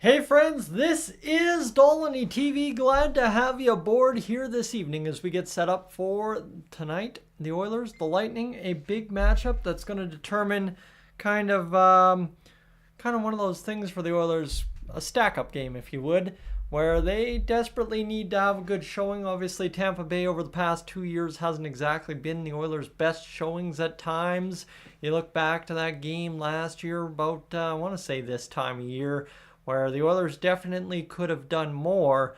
Hey friends, this is Dolany TV. Glad to have you aboard here this evening as we get set up for tonight. The Oilers, the Lightning, a big matchup that's going to determine kind of one of those things for the Oilers, a stack-up game, if you would, where they desperately need to have a good showing. Obviously, Tampa Bay over the past 2 years hasn't exactly been the Oilers' best showings at times. You look back to that game last year about, I want to say this time of year, where the Oilers definitely could have done more,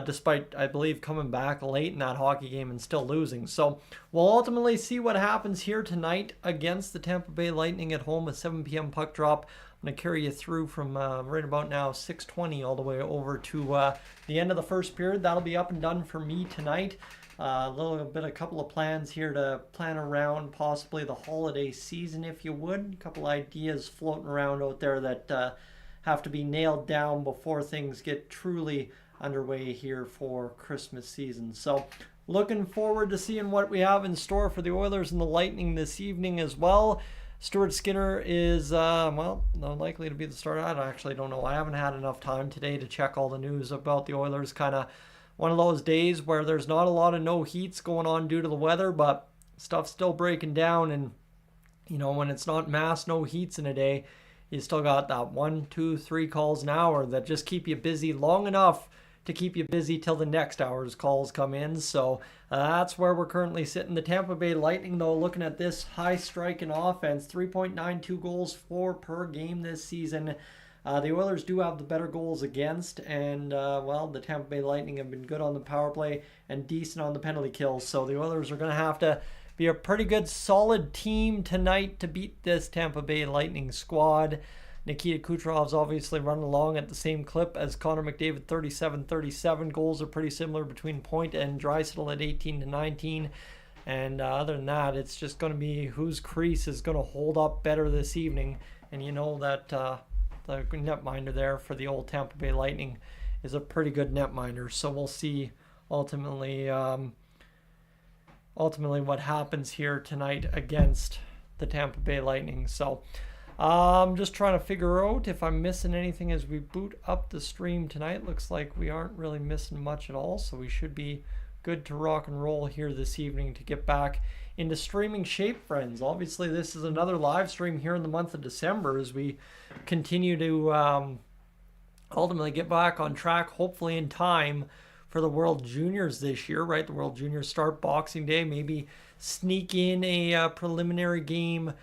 despite, I believe, coming back late in that hockey game and still losing. So we'll ultimately see what happens here tonight against the Tampa Bay Lightning at home, a 7 p.m. puck drop. I'm going to carry you through from right about now 6:20 all the way over to the end of the first period. That'll be up and done for me tonight. A couple of plans here to plan around possibly the holiday season, if you would. A couple ideas floating around out there that have to be nailed down before things get truly underway here for Christmas season. So looking forward to seeing what we have in store for the Oilers and the Lightning this evening as well. Stuart Skinner is, likely to be the starter. I actually don't know. I haven't had enough time today to check all the news about the Oilers. Kind of one of those days where there's not a lot of no heats going on due to the weather, but stuff's still breaking down. And, when it's not mass no heats in a day, you still got that 1, 2, 3 calls an hour that just keep you busy long enough to keep you busy till the next hour's calls come in. So that's where we're currently sitting. The Tampa Bay Lightning, though, looking at this high striking offense, 3.92 goals for per game this season. The Oilers do have the better goals against, and, the Tampa Bay Lightning have been good on the power play and decent on the penalty kills. So the Oilers are going to have to be a pretty good, solid team tonight to beat this Tampa Bay Lightning squad. Nikita Kucherov's obviously running along at the same clip as Connor McDavid, 37-37. Goals are pretty similar between Point and Draisaitl at 18-19. And other than that, it's just going to be whose crease is going to hold up better this evening. And you know that the netminder there for the old Tampa Bay Lightning is a pretty good netminder. So we'll see ultimately what happens here tonight against the Tampa Bay Lightning. So I'm just trying to figure out if I'm missing anything as we boot up the stream tonight. Looks like we aren't really missing much at all, so we should be good to rock and roll here this evening to get back into streaming shape, friends. Obviously, this is another live stream here in the month of December as we continue to ultimately get back on track, hopefully in time for the World Juniors this year, right? The World Juniors start Boxing Day. Maybe sneak in a preliminary game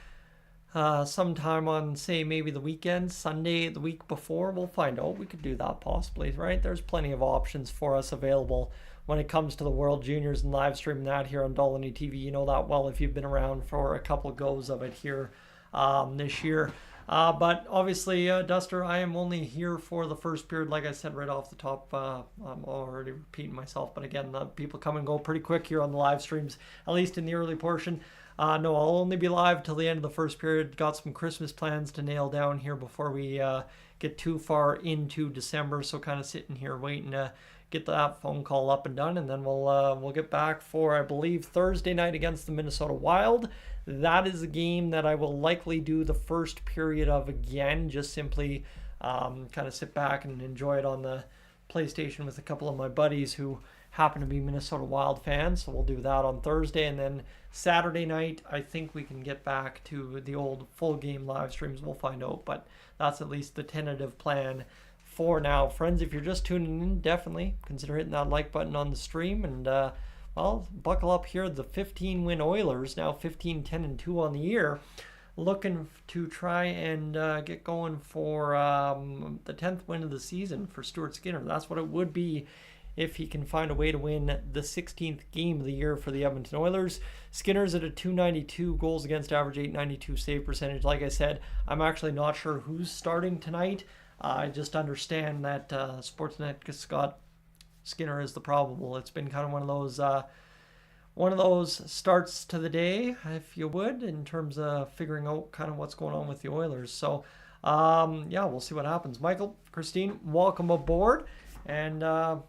sometime on, say, maybe the weekend, Sunday the week before. We'll find out. We could do that possibly, right? There's plenty of options for us available when it comes to the World Juniors and live streaming that here on Dolany TV. You know that well if you've been around for a couple of goes of it here this year. But obviously, Duster, I am only here for the first period. Like I said right off the top, I'm already repeating myself. But again, people come and go pretty quick here on the live streams, at least in the early portion. No, I'll only be live till the end of the first period. Got some Christmas plans to nail down here before we get too far into December. So kind of sitting here waiting to get that phone call up and done. And then we'll get back for, I believe, Thursday night against the Minnesota Wild. That is a game that I will likely do the first period of again, just simply kind of sit back and enjoy it on the PlayStation with a couple of my buddies who happen to be Minnesota Wild fans. So we'll do that on Thursday. And then Saturday night, I think we can get back to the old full game live streams. We'll find out, but that's at least the tentative plan for now. Friends, if you're just tuning in, definitely consider hitting that like button on the stream. And buckle up here. The 15-win Oilers, now 15-10-2 on the year, looking to try and get going for the 10th win of the season for Stuart Skinner. That's what it would be if he can find a way to win the 16th game of the year for the Edmonton Oilers. Skinner's at a .292 goals against average, .892 save percentage. Like I said, I'm actually not sure who's starting tonight. I just understand that Sportsnet got Skinner as the probable. It's been kind of one of those starts to the day, if you would, in terms of figuring out kind of what's going on with the Oilers. So, we'll see what happens. Michael, Christine, welcome aboard. And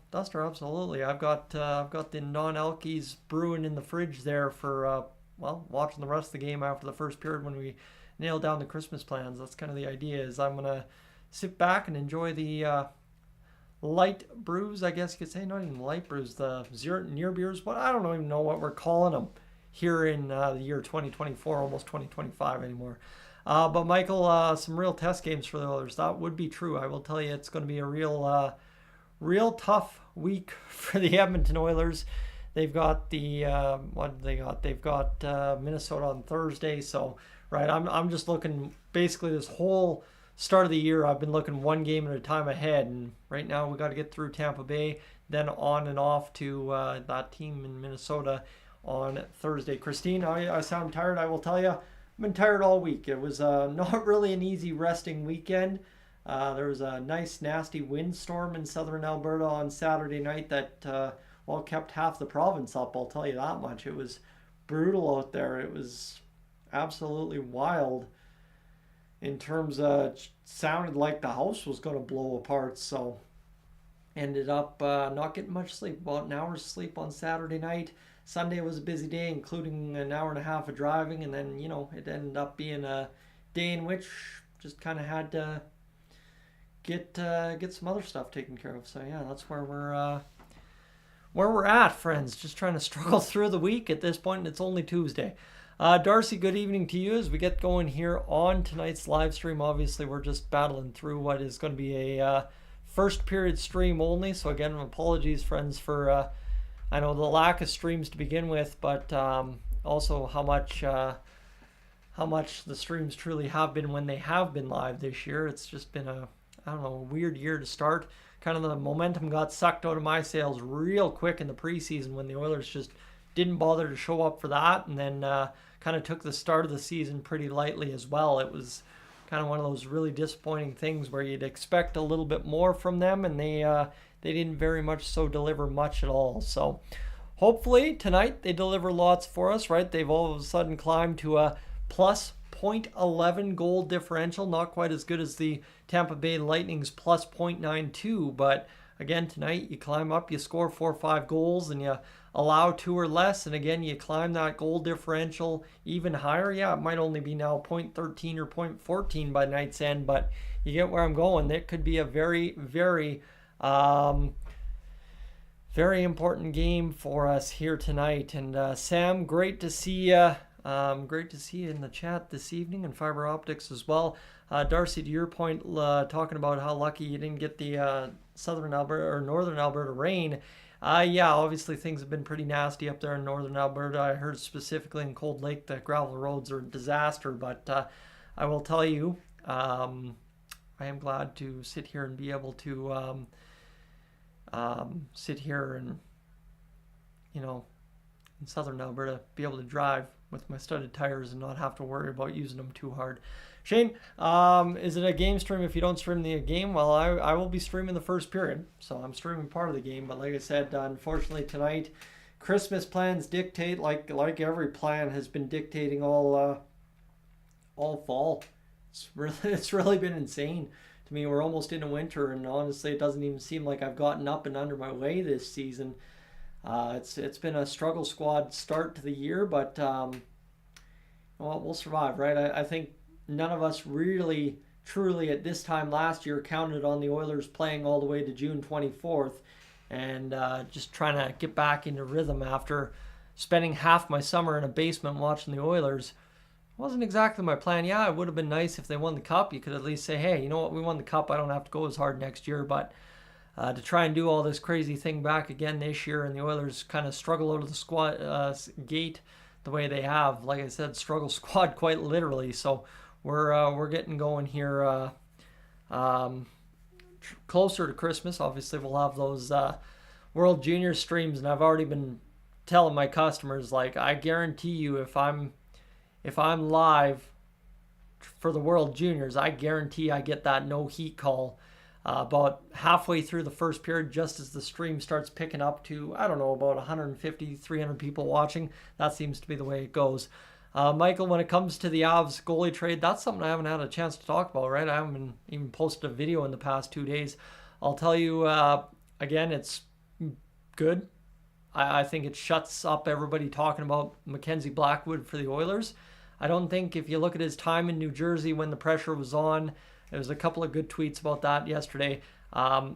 Duster, absolutely. I've got the non-Elkies brewing in the fridge there for watching the rest of the game after the first period when we nail down the Christmas plans. That's kind of the idea. Is I'm gonna sit back and enjoy the light brews, I guess you could say. Not even light brews, the zero near beers, but I don't even know what we're calling them here in the year 2024, almost 2025 anymore. But Michael, some real test games for the Oilers. That would be true. I will tell you, it's going to be a real tough week for the Edmonton Oilers. They've got what they got? They've got Minnesota on Thursday. So, right, I'm just looking basically this whole start of the year. I've been looking one game at a time ahead, and right now we got to get through Tampa Bay, then on and off to that team in Minnesota on Thursday. Christine, I sound tired. I will tell you, I've been tired all week. It was not really an easy resting weekend. There was a nice, nasty windstorm in southern Alberta on Saturday night that kept half the province up, I'll tell you that much. It was brutal out there. It was absolutely wild in terms of, sounded like the house was going to blow apart. So ended up not getting much sleep, about an hour's sleep on Saturday night. Sunday was a busy day, including an hour and a half of driving, and then, it ended up being a day in which just kind of had to get some other stuff taken care of. So yeah, that's where we're at, friends. Just trying to struggle through the week at this point, and it's only Tuesday. Darcy, good evening to you as we get going here on tonight's live stream. Obviously, we're just battling through what is going to be a first period stream only. So again, apologies, friends, for I know the lack of streams to begin with, but also how much the streams truly have been when they have been live this year. It's just been a weird year to start. Kind of the momentum got sucked out of my sails real quick in the preseason when the Oilers just didn't bother to show up for that, and then kind of took the start of the season pretty lightly as well. It was kind of one of those really disappointing things where you'd expect a little bit more from them, and they didn't very much so deliver much at all. So hopefully tonight they deliver lots for us, right? They've all of a sudden climbed to a plus .11 goal differential, not quite as good as the Tampa Bay Lightning's plus .92, but again, tonight you climb up, you score 4 or 5 goals, and you allow 2 or less, and again, you climb that goal differential even higher. Yeah, it might only be now .13 or .14 by night's end, but you get where I'm going. It could be a very, very, very important game for us here tonight. And Sam, great to see you. Great to see you in the chat this evening, and Fiber Optics as well. Darcy, to your point, talking about how lucky you didn't get the southern Alberta or northern Alberta rain. Yeah, obviously things have been pretty nasty up there in northern Alberta. I heard specifically in Cold Lake that gravel roads are a disaster, but I will tell you, I am glad to sit here and be able to sit here and, in southern Alberta, be able to drive with my studded tires and not have to worry about using them too hard. Shane, is it a game stream if you don't stream the game? Well, I will be streaming the first period, so I'm streaming part of the game. But like I said, unfortunately tonight, Christmas plans dictate, like every plan has been dictating all fall. It's really been insane to me. We're almost into winter, and honestly, it doesn't even seem like I've gotten up and under my way this season. It's been a struggle squad start to the year, but we'll survive, right? I think none of us really, truly at this time last year counted on the Oilers playing all the way to June 24th, and just trying to get back into rhythm after spending half my summer in a basement watching the Oilers. It wasn't exactly my plan. Yeah, it would have been nice if they won the Cup. You could at least say, hey, you know what, we won the Cup. I don't have to go as hard next year, but to try and do all this crazy thing back again this year, and the Oilers kind of struggle out of the squad gate the way they have. Like I said, struggle squad quite literally. So we're getting going here closer to Christmas. Obviously, we'll have those World Junior streams, and I've already been telling my customers, like, I guarantee you, if I'm live for the World Juniors, I guarantee I get that no heat call about halfway through the first period, just as the stream starts picking up to, I don't know, about 150, 300 people watching. That seems to be the way it goes. Michael, when it comes to the Avs goalie trade, that's something I haven't had a chance to talk about, right? I haven't even posted a video in the past 2 days. I'll tell you, again, it's good. I think it shuts up everybody talking about Mackenzie Blackwood for the Oilers. I don't think if you look at his time in New Jersey when the pressure was on, there was a couple of good tweets about that yesterday.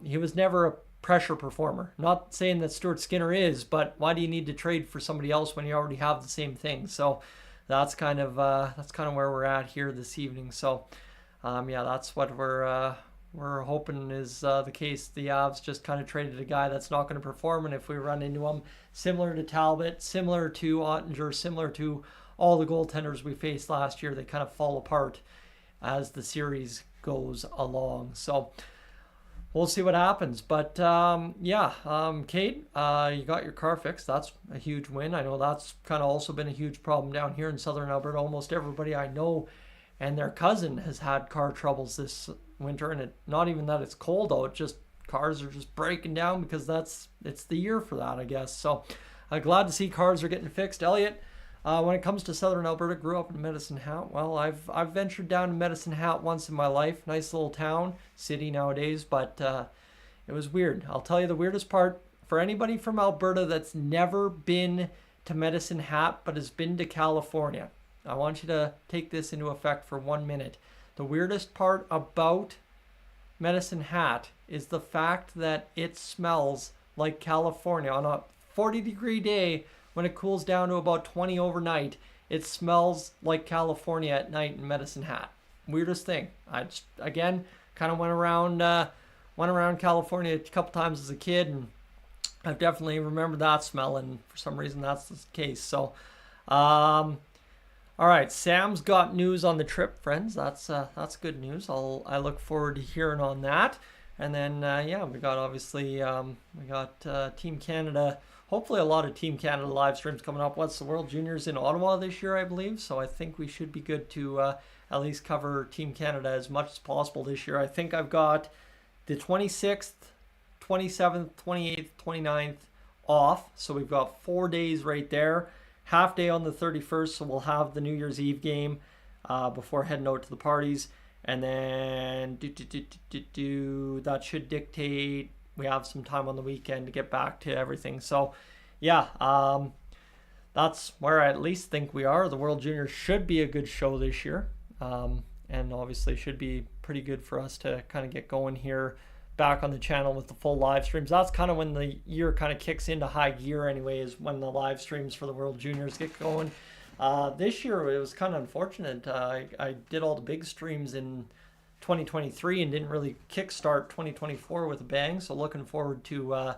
He was never a pressure performer. Not saying that Stuart Skinner is, but why do you need to trade for somebody else when you already have the same thing? So that's kind of where we're at here this evening. So yeah, that's what we're hoping is the case. The Avs just kind of traded a guy that's not going to perform, and if we run into him, similar to Talbot, similar to Ottinger, similar to all the goaltenders we faced last year, they kind of fall apart as the series goes along. So we'll see what happens. But Kate, you got your car fixed. That's a huge win. I know that's kind of also been a huge problem down here in Southern Alberta. Almost everybody I know and their cousin has had car troubles this winter, and not even that it's cold out, just cars are just breaking down because it's the year for that, I guess. So glad to see cars are getting fixed. Elliot, when it comes to Southern Alberta, grew up in Medicine Hat. Well, I've ventured down to Medicine Hat once in my life. Nice little town, city nowadays, but it was weird. I'll tell you the weirdest part, for anybody from Alberta that's never been to Medicine Hat but has been to California, I want you to take this into effect for 1 minute. The weirdest part about Medicine Hat is the fact that it smells like California. On a 40-degree day, when it cools down to about 20 overnight, it smells like California at night in Medicine Hat. Weirdest thing. I just, again, kind of went around California a couple times as a kid, and I've definitely remembered that smell, and for some reason that's the case. So, all right, Sam's got news on the trip, friends. That's good news. I look forward to hearing on that. And then we got obviously Team Canada. Hopefully a lot of Team Canada live streams coming up. What's the World Juniors in Ottawa this year, I believe. So I think we should be good to at least cover Team Canada as much as possible this year. I think I've got the 26th, 27th, 28th, 29th off. So we've got 4 days right there. Half day on the 31st, so we'll have the New Year's Eve game before heading out to the parties. And then that should dictate we have some time on the weekend to get back to everything. So, yeah, that's where I at least think we are. The World Juniors should be a good show this year. And obviously should be pretty good for us to kind of get going here back on the channel with the full live streams. That's kind of when the year kind of kicks into high gear anyway, is when the live streams for the World Juniors get going. This year it was kind of unfortunate. I did all the big streams in 2023 and didn't really kickstart 2024 with a bang. So looking forward to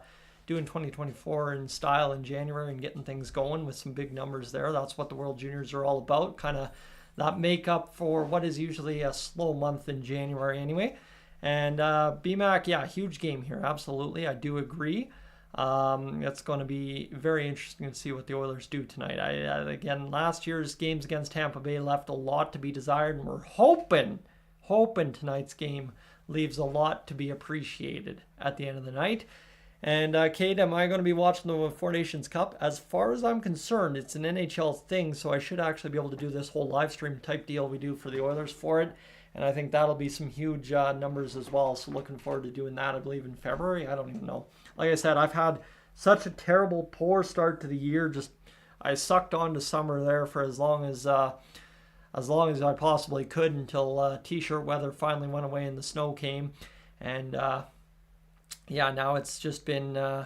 doing 2024 in style in January and getting things going with some big numbers there. That's what the World Juniors are all about. Kind of that make up for what is usually a slow month in January anyway. And BMAC, yeah, huge game here. Absolutely, I do agree. It's going to be very interesting to see what the Oilers do tonight. Again, last year's games against Tampa Bay left a lot to be desired, and we're hoping tonight's game leaves a lot to be appreciated at the end of the night. And Kate, am I going to be watching the Four Nations Cup? As far as I'm concerned, it's an NHL thing, so I should actually be able to do this whole live stream type deal we do for the Oilers for it. And I think that'll be some huge numbers as well. So looking forward to doing that, I believe, in February. I don't even know. Like I said, I've had such a terrible, poor start to the year. Just I sucked on to summer there for as long as I possibly could until t-shirt weather finally went away and the snow came. And now it's just been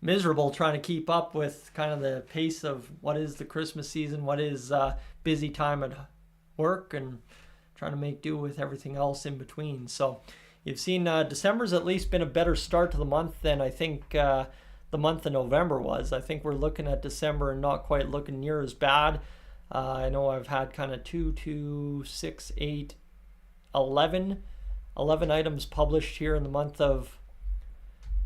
miserable trying to keep up with kind of the pace of what is the Christmas season, what is busy time at work, and trying to make do with everything else in between. So you've seen December's at least been a better start to the month than I think the month of November was. I think we're looking at December and not quite looking near as bad. I know I've had kind of 2, 6, 8, 11 items published here in the month of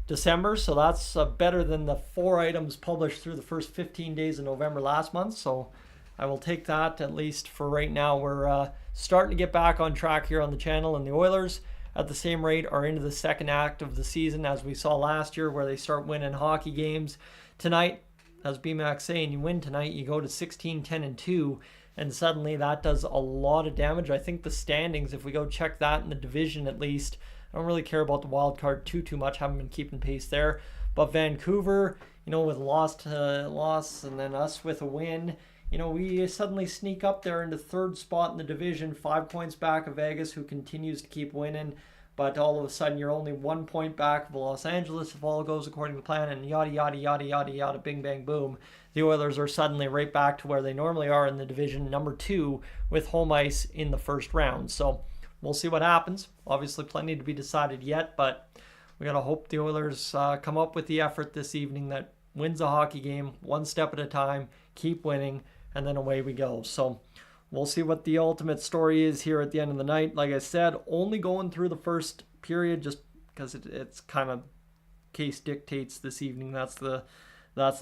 December. So that's better than the 4 items published through the first 15 days of November last month. So I will take that, at least for right now. We're starting to get back on track here on the channel, and the Oilers at the same rate are into the second act of the season, as we saw last year, where they start winning hockey games. Tonight, as BMAC saying, you win tonight, you go to 16, 10, and 2, and suddenly that does a lot of damage. I think the standings, if we go check that in the division at least, I don't really care about the wild card too much, haven't been keeping pace there. But Vancouver, with loss and then us with a win, we suddenly sneak up there into third spot in the division, 5 points back of Vegas, who continues to keep winning. But all of a sudden, you're only 1 point back of Los Angeles if all goes according to plan, and yada, yada, yada, yada, yada, bing, bang, boom. The Oilers are suddenly right back to where they normally are in the division, number 2, with home ice in the first round. So we'll see what happens. Obviously, plenty to be decided yet, but we got to hope the Oilers come up with the effort this evening that wins a hockey game one step at a time, keep winning, and then away we go. So we'll see what the ultimate story is here at the end of the night. Like I said, only going through the first period just because it's kind of case dictates this evening. That's the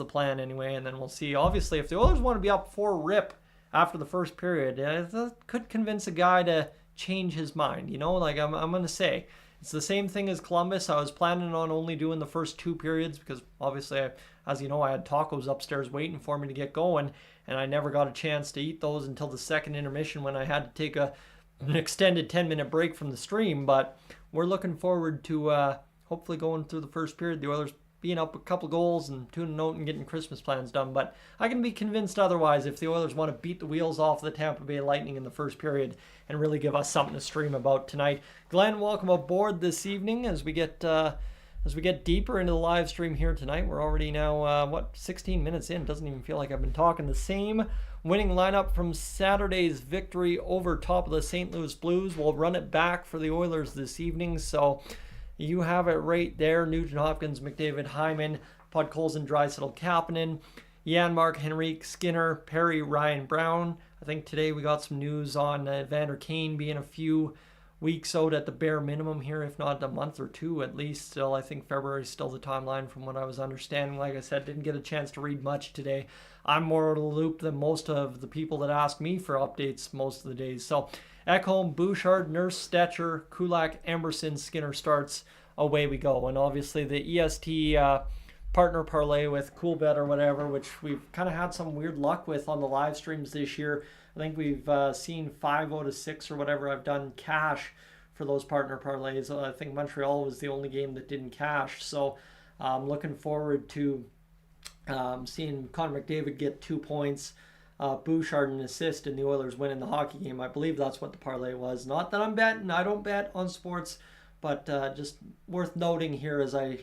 plan anyway. And then we'll see. Obviously, if the Oilers want to be up 4-rip after the first period, that could convince a guy to change his mind. Like I'm going to say, it's the same thing as Columbus. I was planning on only doing the first 2 periods because obviously, as you know, I had tacos upstairs waiting for me to get going, and I never got a chance to eat those until the second intermission when I had to take an extended 10-minute break from the stream. But we're looking forward to hopefully going through the first period, the Oilers being up a couple goals and tuning out and getting Christmas plans done. But I can be convinced otherwise if the Oilers want to beat the wheels off the Tampa Bay Lightning in the first period and really give us something to stream about tonight. Glenn, welcome aboard this evening as we get deeper into the live stream here tonight. We're already now 16 minutes in. Doesn't even feel like I've been talking. The same winning lineup from Saturday's victory over top of the St. Louis Blues. We'll run it back for the Oilers this evening. So you have it right there. Nugent Hopkins, McDavid, Hyman, Podkolzin, Draisaitl, Kapanen, Janmark, Henrique, Skinner, Perry, Ryan, Brown. I think today we got some news on Evander Kane being a few weeks out at the bare minimum here, if not a month or 2 at least. Still, I think February is still the timeline from what I was understanding. Like I said, didn't get a chance to read much today. I'm more out of the loop than most of the people that ask me for updates most of the days. So Ekholm, Bouchard, Nurse, Stetcher, Kulak, Emberson, Skinner starts. Away we go. And obviously the EST partner parlay with Coolbet or whatever, which we've kind of had some weird luck with on the live streams this year. I think we've seen 5 out of 6 or whatever I've done cash for those partner parlays. I think Montreal was the only game that didn't cash. So I'm looking forward to seeing Connor McDavid get 2 points, Bouchard an assist, and the Oilers winning the hockey game. I believe that's what the parlay was. Not that I'm betting. I don't bet on sports, but just worth noting here as I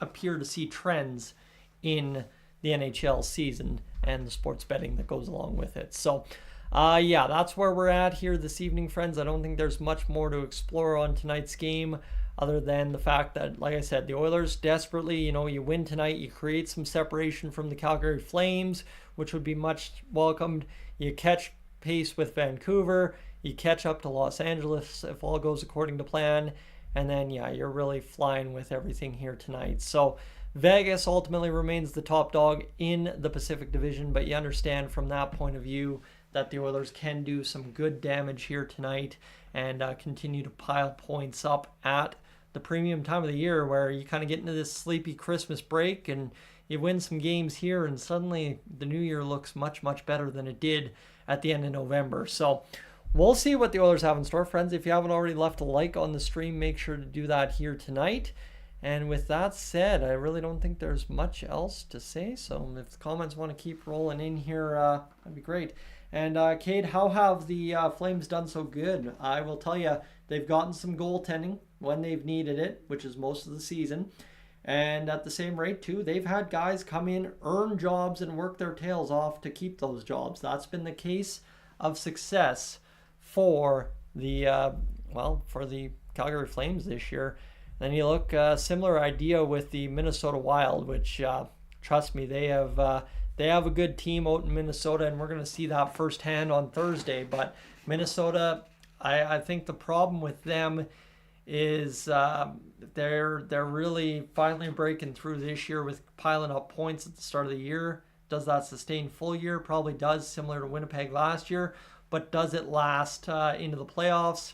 appear to see trends in the NHL season and the sports betting that goes along with it. So, yeah, that's where we're at here this evening, friends. I don't think there's much more to explore on tonight's game other than the fact that, like I said, the Oilers desperately, you win tonight, you create some separation from the Calgary Flames, which would be much welcomed. You catch pace with Vancouver, you catch up to Los Angeles if all goes according to plan, and then, yeah, you're really flying with everything here tonight. So Vegas ultimately remains the top dog in the Pacific Division, but you understand from that point of view that the Oilers can do some good damage here tonight and continue to pile points up at the premium time of the year where you kind of get into this sleepy Christmas break and you win some games here and suddenly the new year looks much, much better than it did at the end of November. So we'll see what the Oilers have in store, friends. If you haven't already left a like on the stream, make sure to do that here tonight. And with that said, I really don't think there's much else to say. So if the comments want to keep rolling in here, that'd be great. And Cade, how have the Flames done so good? I will tell you, they've gotten some goaltending when they've needed it, which is most of the season. And at the same rate, too, they've had guys come in, earn jobs, and work their tails off to keep those jobs. That's been the case of success for the for the Calgary Flames this year. Then you look similar idea with the Minnesota Wild, which trust me, they have a good team out in Minnesota, and we're going to see that firsthand on Thursday. But Minnesota, I think the problem with them is they're really finally breaking through this year with piling up points at the start of the year. Does that sustain full year? Probably does, similar to Winnipeg last year. But does it last into the playoffs?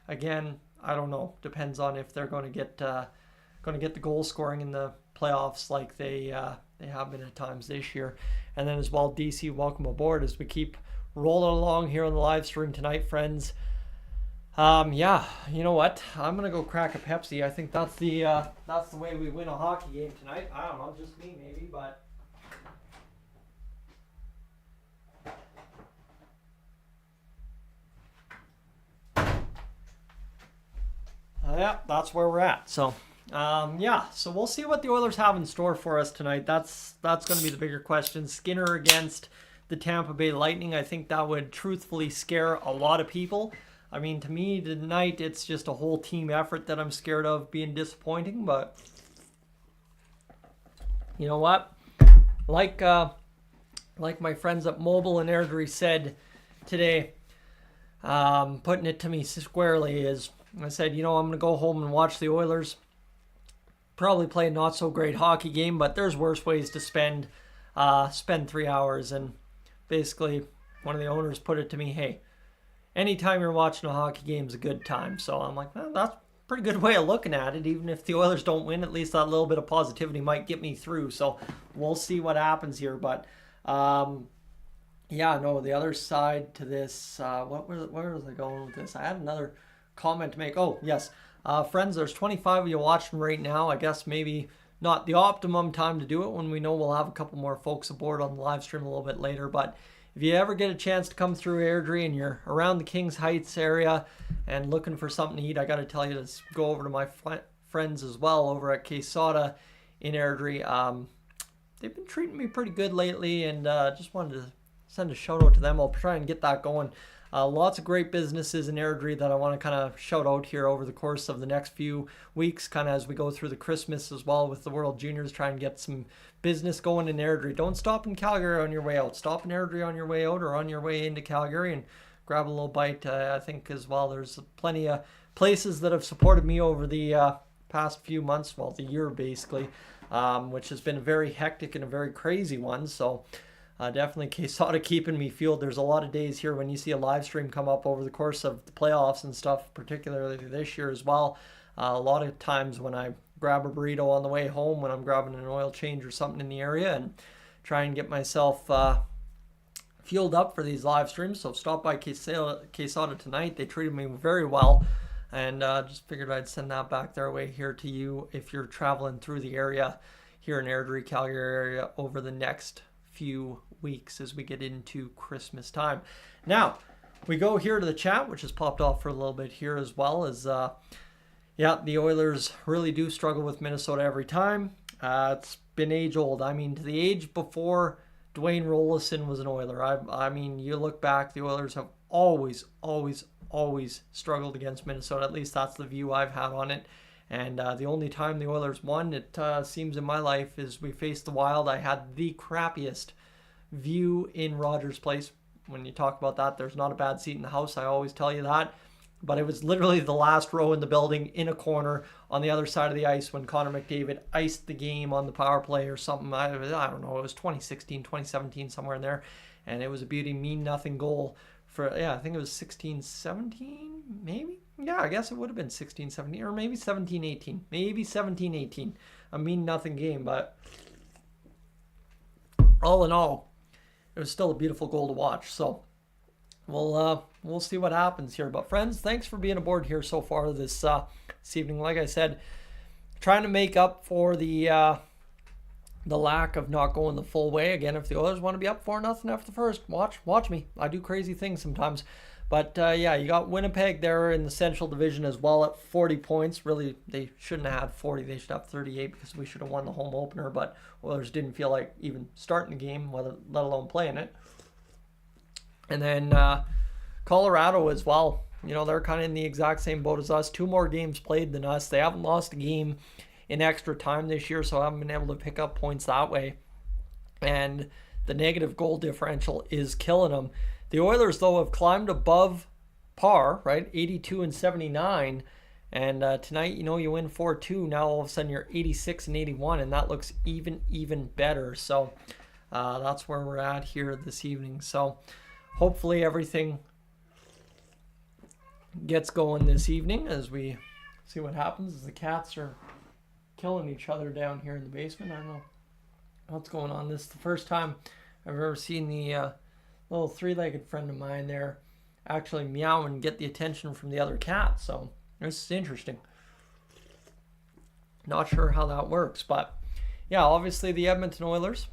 Again, I don't know. Depends on if they're going to get the goal scoring in the playoffs like they have been at times this year. And then as well, DC, welcome aboard as we keep rolling along here on the live stream tonight, friends. Yeah, you know what? I'm gonna go crack a Pepsi. I think that's the way we win a hockey game tonight. I don't know, just me maybe, but yeah, that's where we're at. So, so we'll see what the Oilers have in store for us tonight. That's going to be the bigger question. Skinner against the Tampa Bay Lightning. I think that would truthfully scare a lot of people. I mean, to me tonight, it's just a whole team effort that I'm scared of being disappointing. But you know what? Like my friends at Mobile and Airdrie said today, putting it to me squarely is, I said, I'm going to go home and watch the Oilers. Probably play a not so great hockey game, but there's worse ways to spend 3 hours. And basically, one of the owners put it to me, hey, anytime you're watching a hockey game is a good time. So I'm like, well, that's a pretty good way of looking at it. Even if the Oilers don't win, at least that little bit of positivity might get me through. So we'll see what happens here. But the other side to this, where was I going with this? I had another comment to make. Oh, yes. Friends, there's 25 of you watching right now. I guess maybe not the optimum time to do it when we know we'll have a couple more folks aboard on the live stream a little bit later. But if you ever get a chance to come through Airdrie and you're around the Kings Heights area and looking for something to eat, I got to tell you to go over to my friends as well over at Quesada in Airdrie. They've been treating me pretty good lately, and just wanted to send a shout out to them. I'll try and get that going. Lots of great businesses in Airdrie that I want to kind of shout out here over the course of the next few weeks, kind of as we go through the Christmas as well with the World Juniors, try and get some business going in Airdrie. Don't stop in Calgary on your way out. Stop in Airdrie on your way out or on your way into Calgary and grab a little bite. I think as well there's plenty of places that have supported me over the past few months, well, the year basically, which has been a very hectic and a very crazy one. So definitely Quesada keeping me fueled. There's a lot of days here when you see a live stream come up over the course of the playoffs and stuff, particularly this year as well. A lot of times when I grab a burrito on the way home, when I'm grabbing an oil change or something in the area, and try and get myself fueled up for these live streams. So stop by Quesada tonight. They treated me very well, and just figured I'd send that back their way here to you if you're traveling through the area here in Airdrie, Calgary area over the next few weeks as we get into Christmas time. Now, we go here to the chat, which has popped off for a little bit here as well, as the Oilers really do struggle with Minnesota every time. It's been age old. I mean, to the age before Dwayne Rollison was an Oiler. I mean, you look back, the Oilers have always struggled against Minnesota. At least that's the view I've had on it. And the only time the Oilers won, it seems in my life, is we faced the Wild. I had the crappiest view in Rogers Place. When you talk about that, there's not a bad seat in the house. I always tell you that. But it was literally the last row in the building in a corner on the other side of the ice when Connor McDavid iced the game on the power play or something. I don't know. It was 2016, 2017, somewhere in there. And it was a beauty, mean-nothing goal for, I think it was 16-17, maybe? Yeah, I guess it would have been 16-17 or maybe 17-18. Maybe 17-18. A mean-nothing game, but all in all, it was still a beautiful goal to watch. So we'll see what happens here. But friends, thanks for being aboard here so far this evening. Like I said, trying to make up for the lack of not going the full way. Again, if the Oilers want to be up 4-0 after the first, watch me. I do crazy things sometimes. But you got Winnipeg there in the Central Division as well at 40 points. Really, they shouldn't have had 40. They should have 38 because we should have won the home opener. But Oilers didn't feel like even starting the game, let alone playing it. And then Colorado as well. They're kind of in the exact same boat as us. 2 more games played than us. They haven't lost a game in extra time this year, so I haven't been able to pick up points that way. And the negative goal differential is killing them. The Oilers, though, have climbed above par, right? 82 and 79. And tonight, you win 4-2. Now, all of a sudden, you're 86 and 81, and that looks even better. So that's where we're at here this evening. So hopefully everything gets going this evening as we see what happens as the cats are killing each other down here in the basement. I don't know what's going on. This is the first time I've ever seen the little 3-legged friend of mine there actually meow and get the attention from the other cat. So this is interesting. Not sure how that works, but yeah, obviously the Edmonton Oilers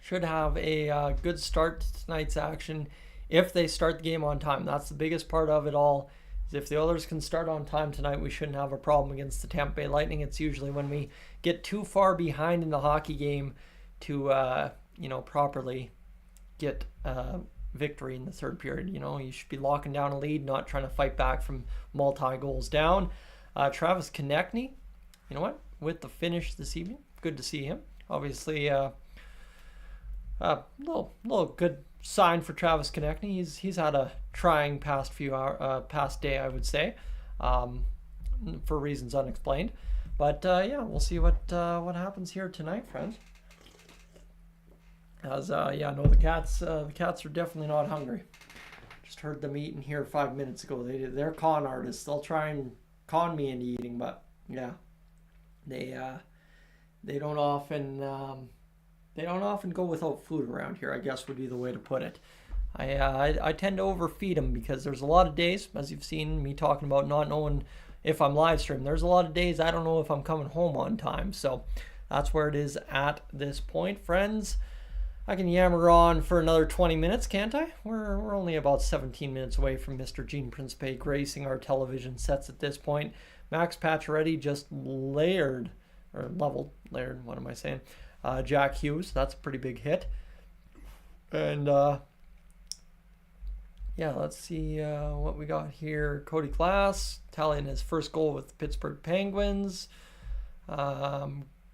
should have a good start to tonight's action if they start the game on time. That's the biggest part of it all. If the Oilers can start on time tonight, we shouldn't have a problem against the Tampa Bay Lightning. It's usually when we get too far behind in the hockey game to, properly get victory in the third period. You should be locking down a lead, not trying to fight back from multi-goals down. Travis Konechny, with the finish this evening, good to see him. Obviously, little good sign for Travis Konechny. He's had a trying past day, I would say, for reasons unexplained. But we'll see what happens here tonight, friends. The Cats are definitely not hungry. Just heard them eating here 5 minutes ago. They're con artists. They'll try and con me into eating, but yeah, they don't often go without food around here, I guess would be the way to put it. I tend to overfeed them because there's a lot of days, as you've seen me talking about not knowing if I'm live streaming. There's a lot of days I don't know if I'm coming home on time, so that's where it is at this point, friends. I can yammer on for another 20 minutes, can't I? We're only about 17 minutes away from Mr. Gene Principe gracing our television sets at this point. Max Pacioretty just leveled, what am I saying? Jack Hughes, that's a pretty big hit. And let's see what we got here. Cody Glass tallying his first goal with the Pittsburgh Penguins.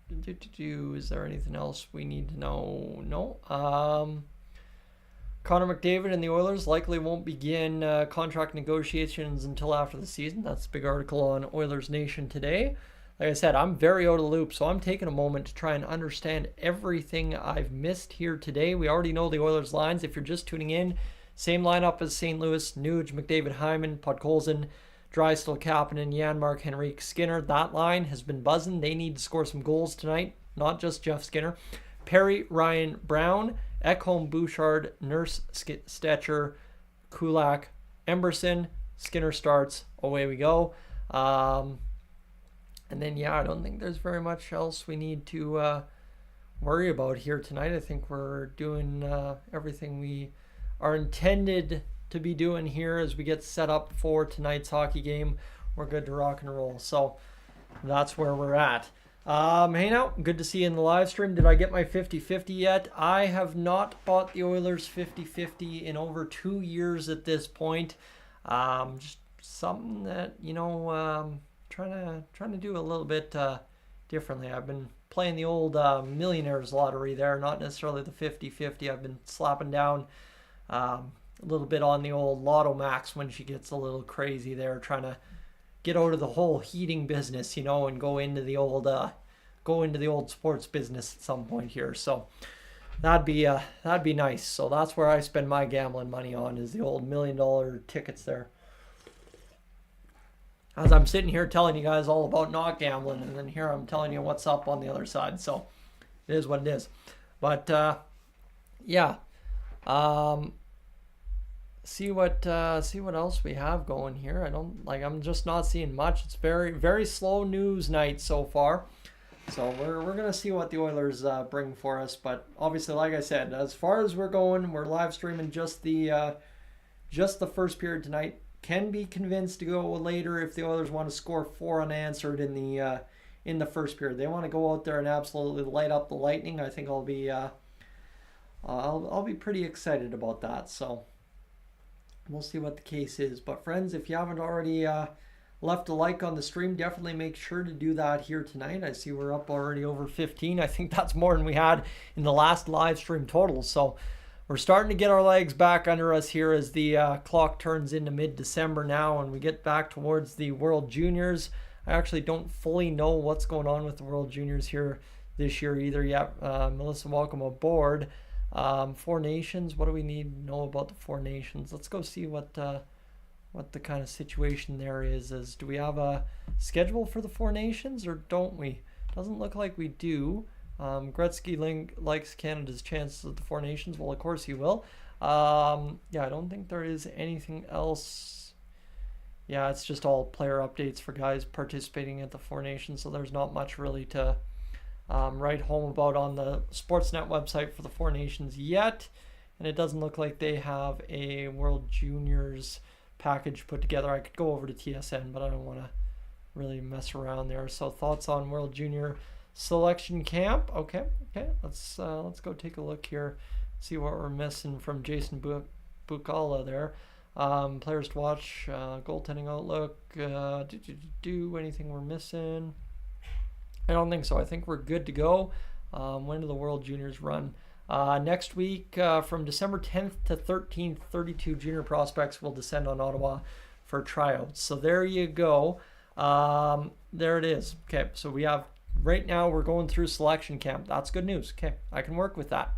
Is there anything else we need to know? No. Connor McDavid and the Oilers likely won't begin contract negotiations until after the season. That's a big article on Oilers Nation today. Like I said, I'm very out of the loop, so I'm taking a moment to try and understand everything I've missed here today. We already know the Oilers lines. If you're just tuning in, same lineup as St. Louis: Nuge, McDavid, Hyman, Podkolzin, Drysdale, Kapanen, Janmark, Henrique, Skinner. That line has been buzzing. They need to score some goals tonight, not just Jeff Skinner. Perry, Ryan, Brown, Ekholm, Bouchard, Nurse, Stetcher, Kulak, Emberson. Skinner starts. Away we go. And then, I don't think there's very much else we need to worry about here tonight. I think we're doing everything we are intended to be doing here as we get set up for tonight's hockey game. We're good to rock and roll. So that's where we're at. Hey now, good to see you in the live stream. Did I get my 50-50 yet? I have not bought the Oilers 50-50 in over 2 years at this point. Just something that, trying to do a little bit differently. I've been playing the old Millionaires Lottery there, not necessarily the 50-50. I've been slapping down a little bit on the old Lotto Max when she gets a little crazy there, trying to get out of the whole heating business, and go into the old sports business at some point here. So that'd be nice. So that's where I spend my gambling money on, is the old $1 million tickets there. As I'm sitting here telling you guys all about not gambling, and then here I'm telling you what's up on the other side. So it is what it is. But see what else we have going here. I'm just not seeing much. It's very, very slow news night so far. So we're gonna see what the Oilers bring for us. But obviously, like I said, as far as we're going, we're live streaming just the first period tonight. Can be convinced to go later if the Oilers want to score 4 unanswered in the first period. They want to go out there and absolutely light up the Lightning. I think I'll be pretty excited about that. So we'll see what the case is. But friends, if you haven't already left a like on the stream, definitely make sure to do that here tonight. I see we're up already over 15. I think that's more than we had in the last live stream total. So we're starting to get our legs back under us here as the clock turns into mid-December now, and we get back towards the World Juniors. I actually don't fully know what's going on with the World Juniors here this year either yet. Melissa, welcome aboard. 4 Nations, what do we need to know about the 4 Nations? Let's go see what the kind of situation there is. Do we have a schedule for the 4 Nations or don't we? Doesn't look like we do. Gretzky likes Canada's chances at the 4 Nations. Well, of course he will. I don't think there is anything else. Yeah, it's just all player updates for guys participating at the 4 Nations, so there's not much really to write home about on the Sportsnet website for the 4 Nations yet. And it doesn't look like they have a World Juniors package put together. I could go over to TSN, but I don't want to really mess around there. So thoughts on World Junior Selection Camp? Okay. Let's go take a look here, see what we're missing from Jason Bukala there. Players to watch, goaltending outlook. Do anything we're missing? I don't think so. I think we're good to go. When do the World Juniors run? Next week, from December 10th to 13th, 32 junior prospects will descend on Ottawa for tryouts. So there you go. There it is. Okay, so we have, right now we're going through selection camp. That's good news. Okay, I can work with that.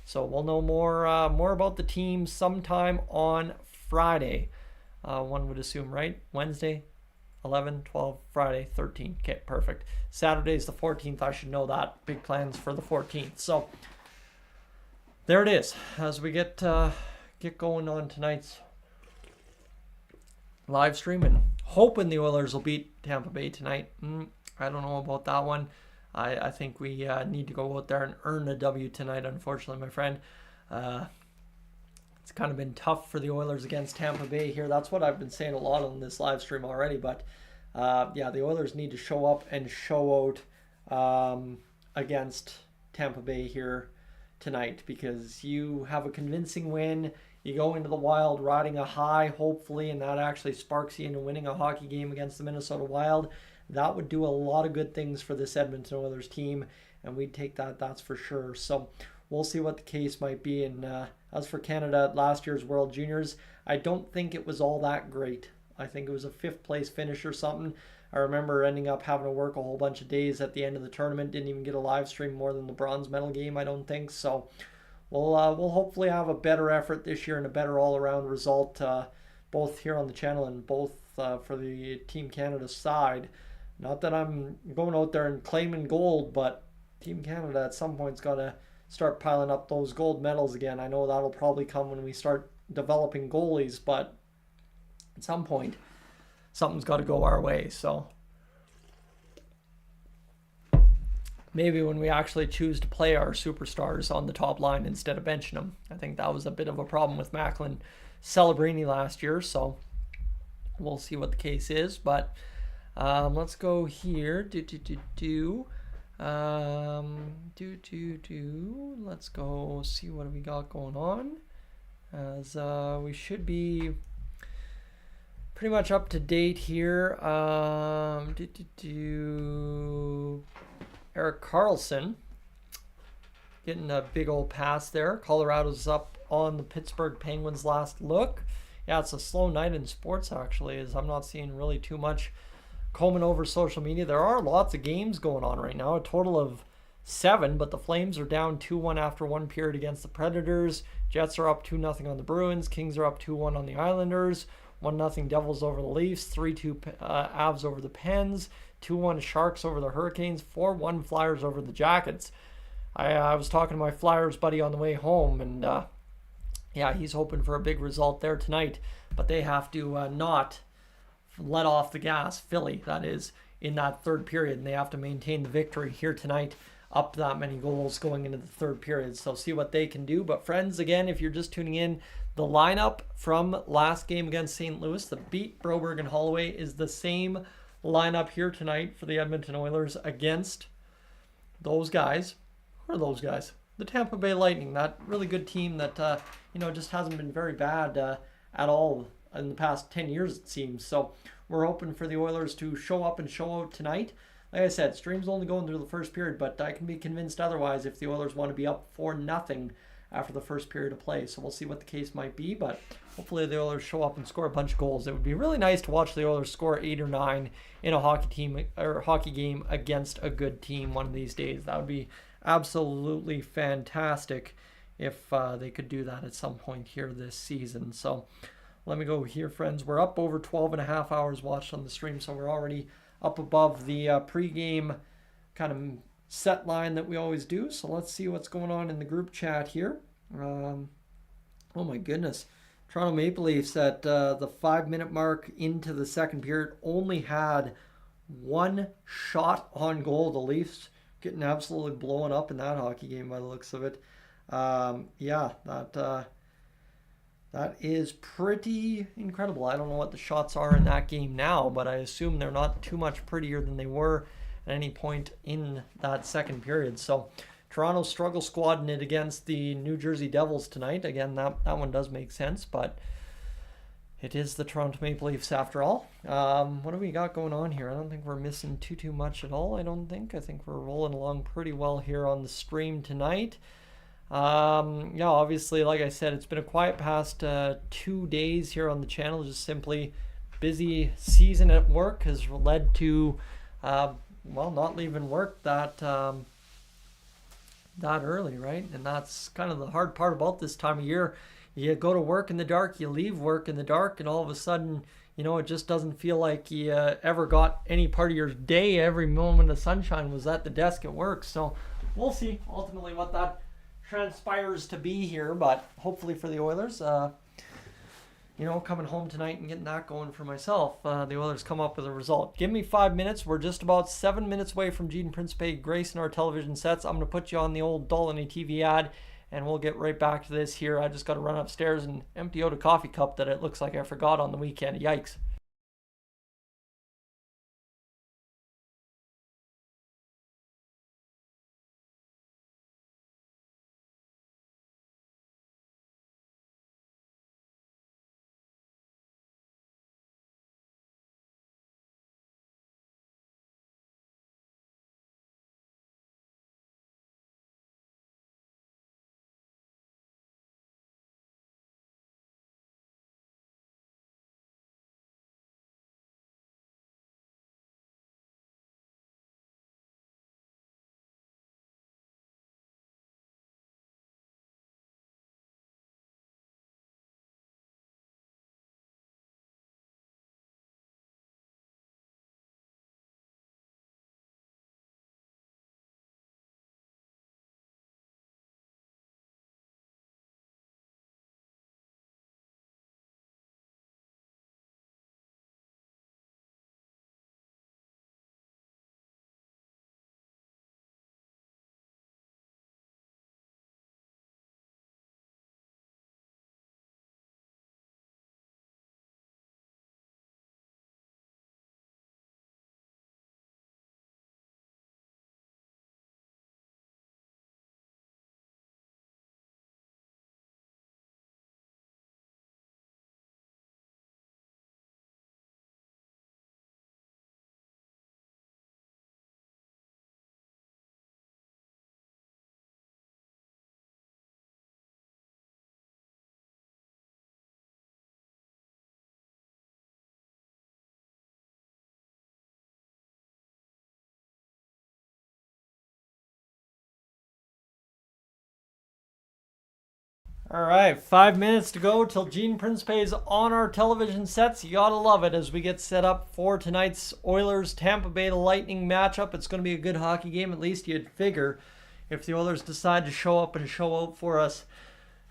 So we'll know more about the team sometime on Friday. One would assume, right? Wednesday, 11, 12, Friday, 13. Okay, perfect. Saturday's the 14th. I should know that. Big plans for the 14th. So there it is. As we get going on tonight's live stream, and hoping the Oilers will beat Tampa Bay tonight. I don't know about that one. I think we need to go out there and earn a W tonight, unfortunately, my friend. It's kind of been tough for the Oilers against Tampa Bay here. That's what I've been saying a lot on this live stream already. But, yeah, the Oilers need to show up and show out against Tampa Bay here tonight, because you have a convincing win. You go into the Wild riding a high, hopefully, and that actually sparks you into winning a hockey game against the Minnesota Wild. That would do a lot of good things for this Edmonton Oilers team, and we'd take that, that's for sure. So we'll see what the case might be. And as for Canada, last year's World Juniors, I don't think it was all that great. I think it was a 5th place finish or something. I remember ending up having to work a whole bunch of days at the end of the tournament. Didn't even get a live stream more than the bronze medal game, I don't think. So we'll hopefully have a better effort this year and a better all-around result, both here on the channel and both for the Team Canada side. Not that I'm going out there and claiming gold, but Team Canada at some point's got to start piling up those gold medals again. I know that'll probably come when we start developing goalies, but at some point, something's got to go our way. So maybe when we actually choose to play our superstars on the top line instead of benching them. I think that was a bit of a problem with Macklin Celebrini last year, so we'll see what the case is. But let's go here. Let's go see what we got going on. As we should be pretty much up to date here. Erik Karlsson getting a big old pass there. Colorado's up on the Pittsburgh Penguins last look. Yeah, it's a slow night in sports, actually, as I'm not seeing really too much combing over social media. There are lots of games going on right now, a total of 7, but the Flames are down 2-1 after one period against the Predators. Jets are up 2-0 on the Bruins. Kings are up 2-1 on the Islanders. 1-0 Devils over the Leafs. 3-2 Avs over the Pens. 2-1 Sharks over the Hurricanes. 4-1 Flyers over the Jackets. I was talking to my Flyers buddy on the way home, and yeah, he's hoping for a big result there tonight, but they have to not let off the gas, Philly, that is, in that third period, and they have to maintain the victory here tonight, up that many goals going into the third period. So see what they can do. But friends, again, if you're just tuning in, the lineup from last game against St. Louis, the beat Broberg and Holloway, is the same lineup here tonight for the Edmonton Oilers against those guys. Who are those guys? The Tampa Bay Lightning, that really good team that just hasn't been very bad at all in the past 10 years, it seems. So we're hoping for the Oilers to show up and show out tonight. Like I said, stream's only going through the first period, but I can be convinced otherwise if the Oilers want to be up 4-0 after the first period of play. So we'll see what the case might be, but hopefully the Oilers show up and score a bunch of goals. It would be really nice to watch the Oilers score 8 or 9 in a hockey game against a good team one of these days. That would be absolutely fantastic if they could do that at some point here this season. So let me go here, friends. We're up over 12.5 hours watched on the stream, so we're already up above the pregame kind of set line that we always do. So let's see what's going on in the group chat here. Oh my goodness. Toronto Maple Leafs at the 5-minute mark into the second period only had 1 shot on goal. The Leafs getting absolutely blown up in that hockey game by the looks of it. Yeah, that That is pretty incredible. I don't know what the shots are in that game now, but I assume they're not too much prettier than they were at any point in that second period. So Toronto struggle squadding it against the New Jersey Devils tonight. Again, that one does make sense, but it is the Toronto Maple Leafs after all. What do we got going on here? I don't think we're missing too much at all, I don't think. I think we're rolling along pretty well here on the stream tonight. Yeah, obviously, like I said, it's been a quiet past 2 days here on the channel. Just simply busy season at work has led to, well, not leaving work that early, right? And that's kind of the hard part about this time of year. You go to work in the dark, you leave work in the dark, and all of a sudden, you know, it just doesn't feel like you ever got any part of your day. Every moment of sunshine was at the desk at work. So we'll see ultimately what that transpires to be here, but hopefully for the Oilers, you know, coming home tonight and getting that going for myself, the Oilers come up with a result. Give me 5 minutes. We're just about 7 minutes away from Gene Principe gracing our television sets. I'm going to put you on the old Dolany TV ad, and we'll get right back to this here. I just got to run upstairs and empty out a coffee cup that it looks like I forgot on the weekend. Yikes. All right, 5 minutes to go till Gene Principe is on our television sets. You gotta love it as we get set up for tonight's Oilers Tampa Bay Lightning matchup. It's going to be a good hockey game, at least you'd figure, if the Oilers decide to show up and show out for us.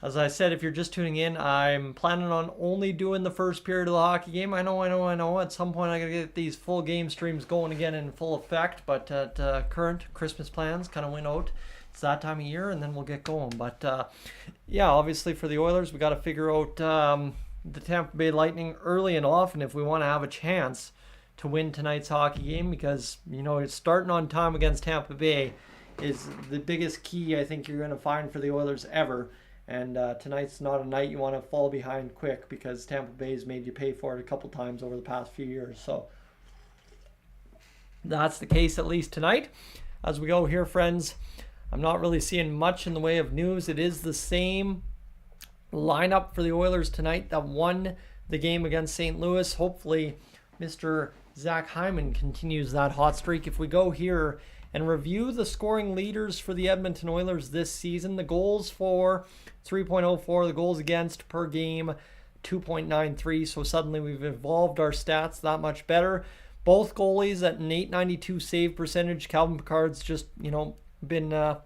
As I said, if you're just tuning in, I'm planning on only doing the first period of the hockey game. I know. At some point, I gotta get these full game streams going again in full effect. But at current Christmas plans kind of went out. It's that time of year, and then we'll get going. But yeah, obviously for the Oilers, we got to figure out the Tampa Bay Lightning early and often if we want to have a chance to win tonight's hockey game, because you know it's starting on time against Tampa Bay is the biggest key I think you're going to find for the Oilers ever. And tonight's not a night you want to fall behind quick, because Tampa Bay's made you pay for it a couple times over the past few years. So that's the case at least tonight. As we go here, friends, I'm not really seeing much in the way of news. It is the same lineup for the Oilers tonight that won the game against St. Louis. Hopefully, Mr. Zach Hyman continues that hot streak. If we go here and review the scoring leaders for the Edmonton Oilers this season, the goals for 3.04, the goals against per game 2.93. So suddenly we've evolved our stats that much better. Both goalies at an .892 save percentage. Calvin Pickard's just, you know, been the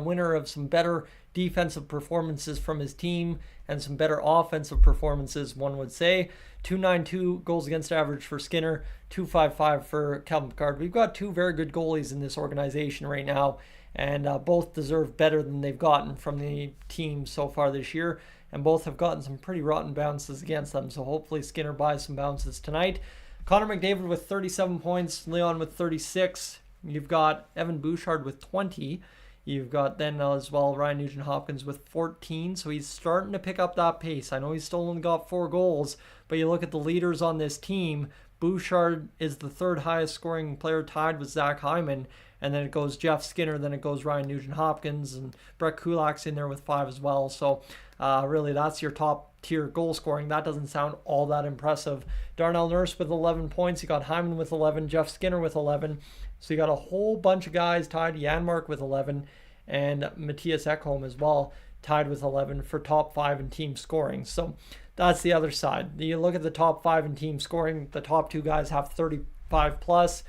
winner of some better defensive performances from his team and some better offensive performances, one would say. 292 goals against average for Skinner, 255 for Calvin Pickard. We've got two very good goalies in this organization right now, and both deserve better than they've gotten from the team so far this year. and both have gotten some pretty rotten bounces against them. So hopefully Skinner buys some bounces tonight. Connor McDavid with 37 points, Leon with 36. You've got Evan Bouchard with 20. You've got then as well Ryan Nugent-Hopkins with 14. So he's starting to pick up that pace. I know he's still only got 4 goals, but you look at the leaders on this team. Bouchard is the 3rd highest scoring player, tied with Zach Hyman. And then it goes Jeff Skinner, then it goes Ryan Nugent-Hopkins, and Brett Kulak's in there with 5 as well. So really that's your top tier goal scoring. That doesn't sound all that impressive. Darnell Nurse with 11 points. You got Hyman with 11, Jeff Skinner with 11. So you got a whole bunch of guys tied. Janmark with 11, and Matthias Ekholm as well, tied with 11 for top 5 in team scoring. So that's the other side. You look at the top 5 in team scoring. The top 2 guys have 35 plus.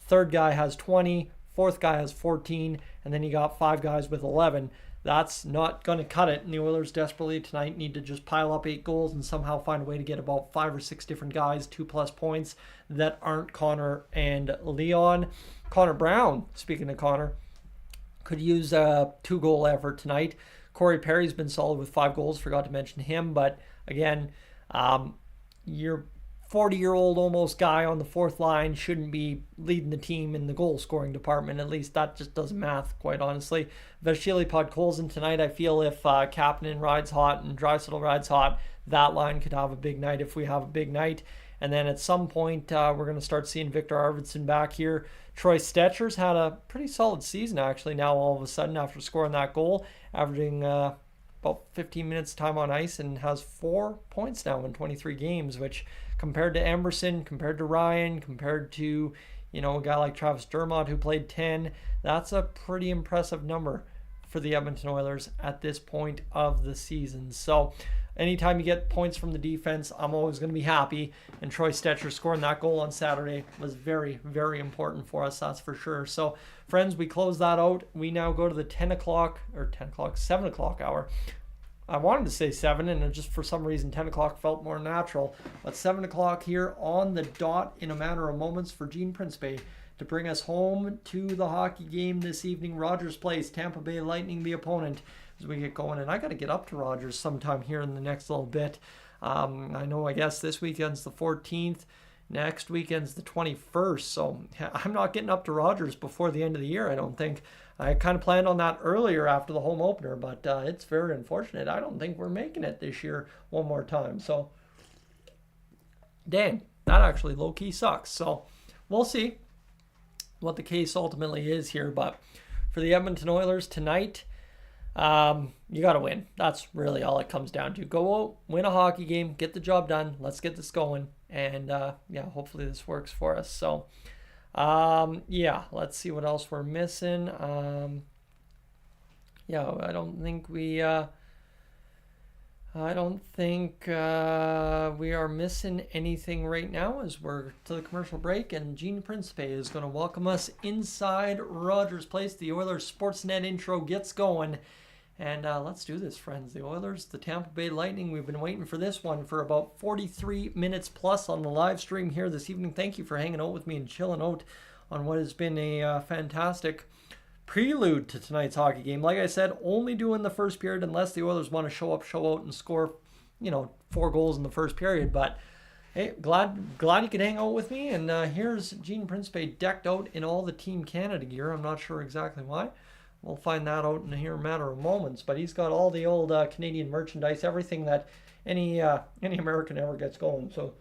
3rd guy has 20. 4th guy has 14. And then you got 5 guys with 11. That's not going to cut it. And the Oilers desperately tonight need to just pile up 8 goals and somehow find a way to get about 5 or 6 different guys 2+ points that aren't Connor and Leon. Connor Brown, speaking of Connor, could use a 2-goal effort tonight. Corey Perry's been solid with 5 goals. Forgot to mention him. But again, your 40-year-old almost guy on the 4th line shouldn't be leading the team in the goal scoring department. At least that just doesn't math, quite honestly. Vasily Podkolzin tonight, I feel if Kapanen rides hot and Draisaitl rides hot, that line could have a big night if we have a big night. And then at some point, we're going to start seeing Victor Arvidsson back here. Troy Stetcher's had a pretty solid season, actually, now all of a sudden after scoring that goal, averaging about 15 minutes time on ice, and has 4 points now in 23 games, which compared to Emerson, compared to Ryan, compared to, a guy like Travis Dermott who played 10, that's a pretty impressive number for the Edmonton Oilers at this point of the season. So anytime you get points from the defense, I'm always going to be happy. And Troy Stecher scoring that goal on Saturday was very, very important for us, that's for sure. So, friends, we close that out. We now go to the 7 o'clock hour. I wanted to say 7, and just for some reason 10 o'clock felt more natural. But 7 o'clock here on the dot in a matter of moments for Gene Principe to bring us home to the hockey game this evening. Rogers Place, Tampa Bay Lightning the opponent as we get going. And I got to get up to Rogers sometime here in the next little bit. I guess this weekend's the 14th. Next weekend's the 21st. So I'm not getting up to Rogers before the end of the year, I don't think. I kind of planned on that earlier after the home opener, but it's very unfortunate. I don't think we're making it this year one more time. So, dang, that actually low-key sucks. So, we'll see what the case ultimately is here. But for the Edmonton Oilers tonight, you got to win. That's really all it comes down to. Go out, win a hockey game, get the job done. Let's get this going. And, hopefully this works for us. So, let's see what else we're missing. I don't think we are missing anything right now as we're to the commercial break, and Gene Principe is going to welcome us inside Rogers Place. The Oilers Sportsnet intro gets going. And let's do this, friends. The Oilers, the Tampa Bay Lightning. We've been waiting for this one for about 43 minutes plus on the live stream here this evening. Thank you for hanging out with me and chilling out on what has been a fantastic prelude to tonight's hockey game. Like I said, only doing the first period unless the Oilers want to show up, show out, and score, 4 goals in the first period. But hey, glad you could hang out with me. And here's Gene Principe decked out in all the Team Canada gear. I'm not sure exactly why. We'll find that out in a matter of moments. But he's got all the old Canadian merchandise, everything that any American ever gets going. So,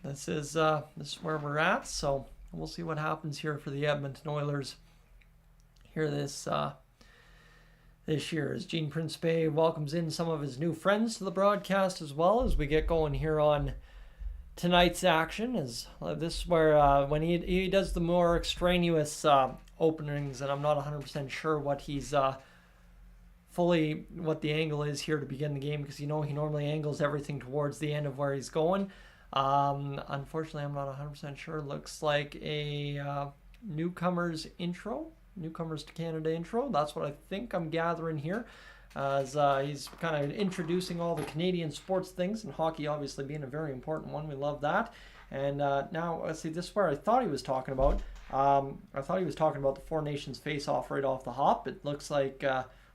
this is where we're at. So we'll see what happens here for the Edmonton Oilers here this year as Gene Principe welcomes in some of his new friends to the broadcast as well as we get going here on tonight's action. Is this where when he does the more extraneous openings, and I'm not 100% sure what he's what the angle is here to begin the game, because he normally angles everything towards the end of where he's going. Unfortunately, I'm not 100% sure. Looks like a newcomers to Canada intro. That's what I think I'm gathering here. As he's kind of introducing all the Canadian sports things, and hockey obviously being a very important one. We love that. And now, let's see, this is where I thought he was talking about. I thought he was talking about the Four Nations face-off right off the hop. It looks like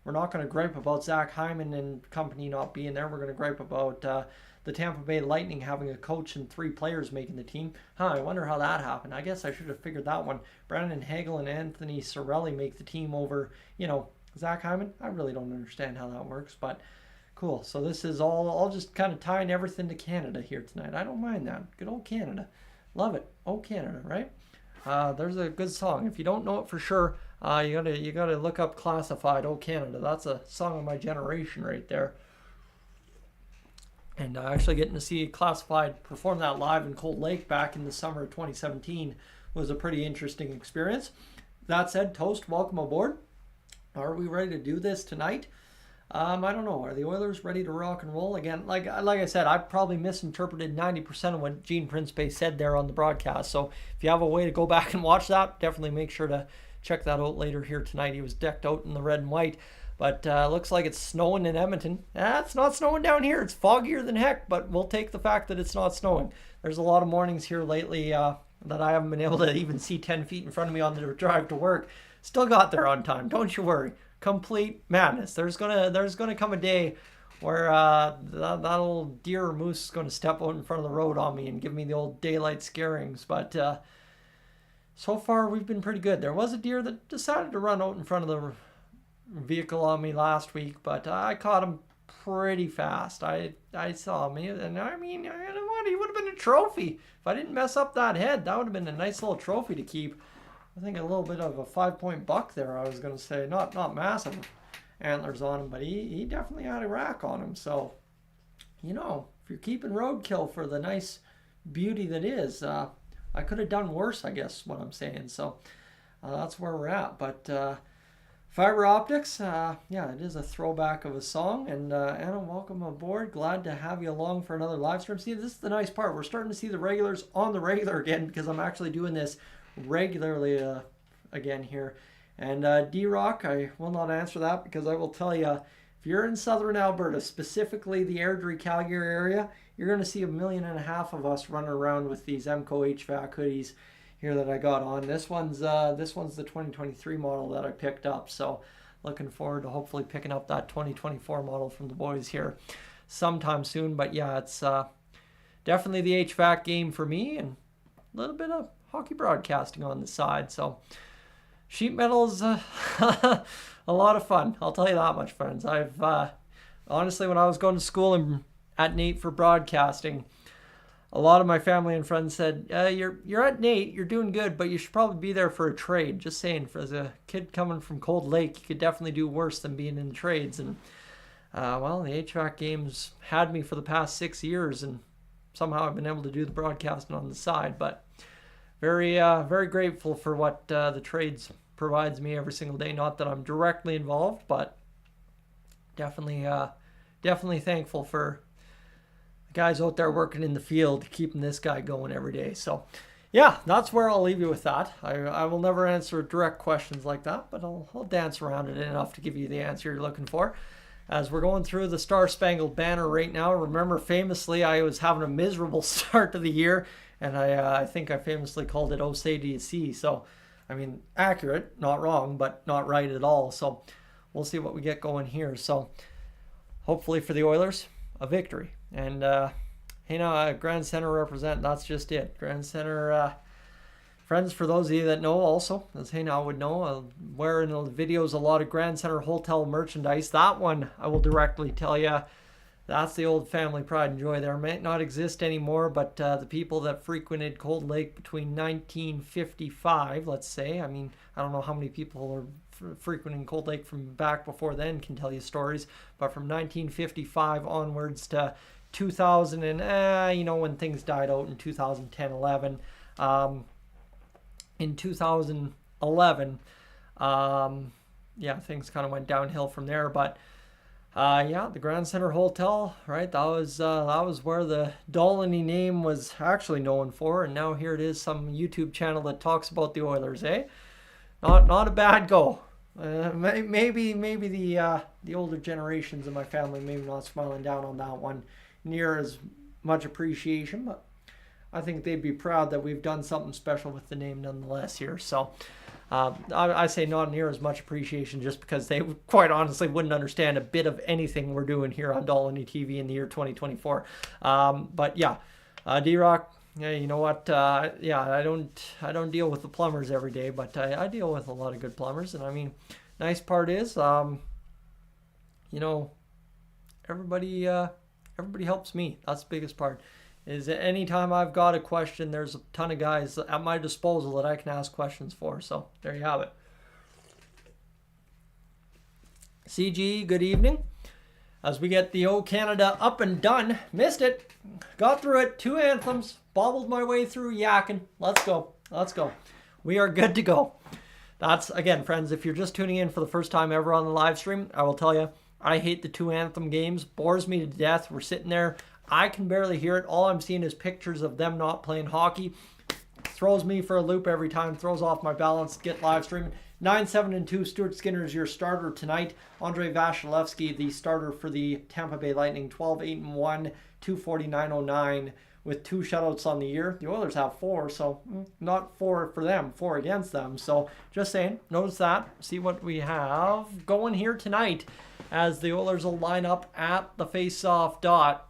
we're not going to gripe about Zach Hyman and company not being there. We're going to gripe about the Tampa Bay Lightning having a coach and 3 players making the team. I wonder how that happened. I guess I should have figured that one. Brandon Hagel and Anthony Cirelli make the team over, Zach Hyman. I really don't understand how that works, but cool. So this is all just kind of tying everything to Canada here tonight. I don't mind that. Good old Canada. Love it. Oh, Canada, right? There's a good song. If you don't know it for sure, you gotta look up Classified. Oh, Canada. That's a song of my generation right there. And actually getting to see Classified perform that live in Cold Lake back in the summer of 2017 was a pretty interesting experience. That said, Toast, welcome aboard. Are we ready to do this tonight? I don't know. Are the Oilers ready to rock and roll? Again, like I said, I probably misinterpreted 90% of what Gene Principe said there on the broadcast. So if you have a way to go back and watch that, definitely make sure to check that out later here tonight. He was decked out in the red and white. But looks like it's snowing in Edmonton. It's not snowing down here. It's foggier than heck, but we'll take the fact that it's not snowing. There's a lot of mornings here lately that I haven't been able to even see 10 feet in front of me on the drive to work. Still got there on time. Don't you worry. Complete madness. There's gonna come a day where that old deer or moose is gonna step out in front of the road on me and give me the old daylight scarings. But so far we've been pretty good. There was a deer that decided to run out in front of the vehicle on me last week, but I caught him pretty fast. I saw him, and I mean, you know what? He would have been a trophy if I didn't mess up that head. That would have been a nice little trophy to keep. I think a little bit of a 5-point buck there, I was going to say. Not massive antlers on him, but he definitely had a rack on him. So, if you're keeping roadkill for the nice beauty that is, I could have done worse, I guess, what I'm saying. So, that's where we're at. But Fiber Optics, it is a throwback of a song. And Anna, welcome aboard. Glad to have you along for another live stream. See, this is the nice part. We're starting to see the regulars on the regular again because I'm actually doing this regularly again here. And D-Rock, I will not answer that because I will tell you, if you're in southern Alberta, specifically the Airdrie, Calgary area, you're going to see 1.5 million of us running around with these MCO HVAC hoodies here that I got on. This one's the 2023 model that I picked up, so looking forward to hopefully picking up that 2024 model from the boys here sometime soon. But yeah, it's definitely the HVAC game for me, and a little bit of hockey broadcasting on the side. So sheet metal is a lot of fun. I'll tell you that much, friends. I've honestly, when I was going to school at NAIT for broadcasting, a lot of my family and friends said, you're at NAIT, you're doing good, but you should probably be there for a trade. Just saying, for as a kid coming from Cold Lake, you could definitely do worse than being in the trades. And the HVAC games had me for the past 6 years, and somehow I've been able to do the broadcasting on the side. But very, very grateful for what the trades provides me every single day. Not that I'm directly involved, but definitely thankful for the guys out there working in the field, keeping this guy going every day. So, yeah, that's where I'll leave you with that. I will never answer direct questions like that, but I'll dance around it enough to give you the answer you're looking for. As we're going through the Star Spangled Banner right now, remember famously I was having a miserable start to the year. And I think I famously called it "Oh Say Do You See." So, I mean, accurate, not wrong, but not right at all. So, we'll see what we get going here. So, hopefully for the Oilers, a victory. And, Grand Center represent, that's just it. Grand Center, friends, for those of you that know also, as Hayna would know, wearing the videos a lot of Grand Center Hotel merchandise. That one, I will directly tell you, that's the old family pride and joy there. It might not exist anymore, but the people that frequented Cold Lake between 1955, let's say, I mean, I don't know how many people are frequenting Cold Lake from back before then can tell you stories, but from 1955 onwards to 2000 and, when things died out in 2010, 11, in 2011, things kind of went downhill from there, but the Grand Center Hotel, right? That was where the Dolany name was actually known for, and now here it is, some YouTube channel that talks about the Oilers, eh? Not a bad go. Maybe the older generations of my family maybe not smiling down on that one near as much appreciation, but I think they'd be proud that we've done something special with the name nonetheless here. So I say not near as much appreciation just because they quite honestly wouldn't understand a bit of anything we're doing here on Dolly TV in the year 2024. But yeah, D-Rock, yeah, you know what? Yeah, I don't deal with the plumbers every day, but I deal with a lot of good plumbers. And I mean, nice part is, you know, everybody helps me. That's the biggest part. Is that anytime I've got a question, there's a ton of guys at my disposal that I can ask questions for. So there you have it. CG, good evening. As we get the O Canada up and done. Missed it. Got through it. 2 anthems. Bobbled my way through yakking. Let's go. Let's go. We are good to go. That's, again, friends, if you're just tuning in for the first time ever on the live stream, I will tell you, I hate the 2 anthem games. Bores me to death. We're sitting there. I can barely hear it. All I'm seeing is pictures of them not playing hockey. Throws me for a loop every time. Throws off my balance. Get live streaming. 9-7-2. Stuart Skinner is your starter tonight. Andrei Vasilevsky, the starter for the Tampa Bay Lightning. 12-8-1. 249.09 with 2 shutouts on the year. The Oilers have 4, so not 4 for them. 4 against them. So just saying. Notice that. See what we have going here tonight as the Oilers will line up at the face-off dot.